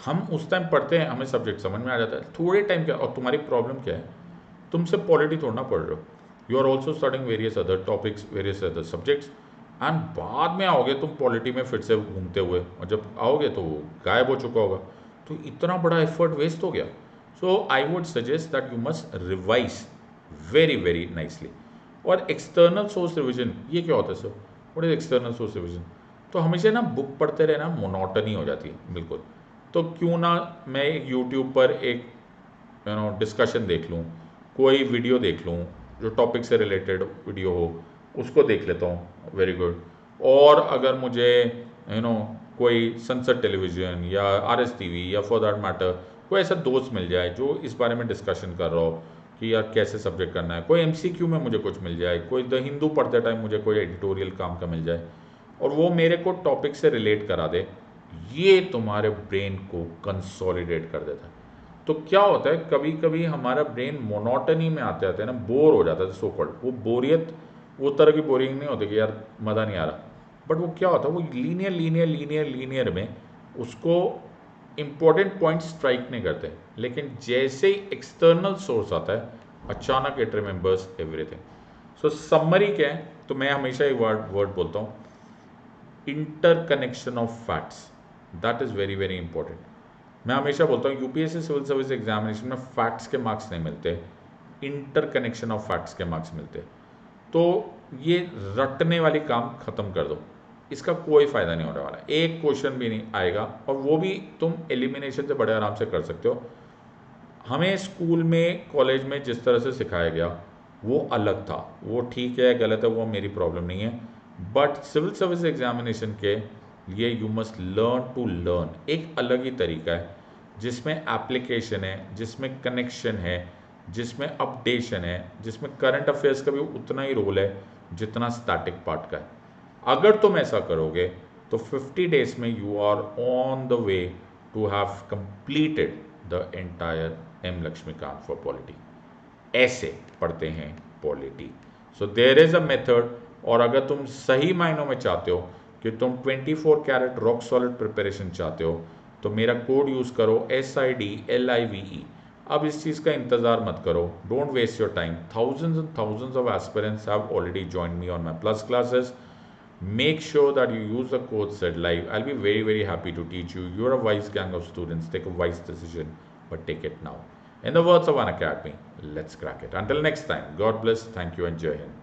हम उस टाइम पढ़ते हैं, हमें सब्जेक्ट समझ में आ जाता है, थोड़े टाइम क्या, और तुम्हारी प्रॉब्लम क्या है, तुम सिर्फ पॉलिटी थोड़ा ना पढ़ रहे हो, you are also studying various other topics, various other subjects, and बाद में आओगे तुम पॉलिटी में फिर से घूमते हुए, और जब आओगे तो वो गायब हो चुका होगा, तो इतना बड़ा एफर्ट वेस्ट हो गया। So I would suggest that you must revise very very nicely. और एक्सटर्नल सोर्स रिविजन, ये क्या होता है sir, what is external source revision? तो हमेशा ना बुक पढ़ते रहना मोनोटनी हो जाती है बिल्कुल, तो क्यों ना मैं यूट्यूब पर एक डिस्कशन देख लूँ, कोई वीडियो देख लूँ जो टॉपिक से रिलेटेड वीडियो हो, उसको देख लेता हूँ, वेरी गुड। और अगर मुझे कोई सनसेट टेलीविज़न या आर एस टीवी या फॉर दैट मैटर कोई ऐसा दोस्त मिल जाए जो इस बारे में डिस्कशन कर रहा हो कि यार कैसे सब्जेक्ट करना है, कोई एमसीक्यू में मुझे कुछ मिल जाए, कोई द हिंदू पढ़ते टाइम मुझे कोई एडिटोरियल काम का मिल जाए और वो मेरे को टॉपिक से रिलेट करा दे, ये तुम्हारे ब्रेन को कंसोलिडेट कर देता है। तो क्या होता है, कभी कभी हमारा ब्रेन मोनोटनी में आते आते हैं ना बोर हो जाता है, सो कॉल्ड वो बोरियत, वो तरह की बोरिंग नहीं होती कि यार मज़ा नहीं आ रहा, बट वो क्या होता है, वो लीनियर लीनियर लीनियर लीनियर में उसको इंपॉर्टेंट पॉइंट स्ट्राइक नहीं करते, लेकिन जैसे ही एक्सटर्नल सोर्स आता है अचानक it remembers everything. So summary क्या है, तो मैं हमेशा एक वर्ड बोलता हूँ, interconnection of facts, that is very very important. मैं हमेशा बोलता हूँ यूपीएससी सिविल सर्विस एग्जामिनेशन में फैक्ट्स के मार्क्स नहीं मिलते, इंटरकनेक्शन ऑफ फैक्ट्स के मार्क्स मिलते। तो ये रटने वाली काम खत्म कर दो, इसका कोई फ़ायदा नहीं होने वाला, एक क्वेश्चन भी नहीं आएगा, और वो भी तुम एलिमिनेशन से बड़े आराम से कर सकते हो। हमें स्कूल में कॉलेज में जिस तरह से सिखाया गया वो अलग था, वो ठीक है गलत है वो मेरी प्रॉब्लम नहीं है, बट सिविल सर्विस एग्जामिनेशन के लिए you must learn to learn, एक अलग ही तरीका है जिसमें एप्लीकेशन है, जिसमें कनेक्शन है, जिसमें अपडेशन है, जिसमें करंट अफेयर्स का भी उतना ही रोल है जितना स्टैटिक पार्ट का है। अगर तुम ऐसा करोगे तो 50 डेज में you are on the way to have completed the entire M Laxmikanth for polity. ऐसे पढ़ते हैं polity. So there is a method, और अगर तुम सही मायनों में चाहते हो कि तुम 24 कैरेट रॉक सॉलिड प्रिपरेशन चाहते हो तो मेरा कोड यूज़ करो SIDLIVE। अब इस चीज़ का इंतज़ार मत करो, don't waste your time, thousands and thousands of aspirants have already joined me on my plus classes. Make sure that you use the code SEDLIVE. I'll be very, very happy to teach you. You're a wise gang of students. Take a wise decision, but take it now. In the words of Unacademy, let's crack it. Until next time, God bless. Thank you and Jai Hind.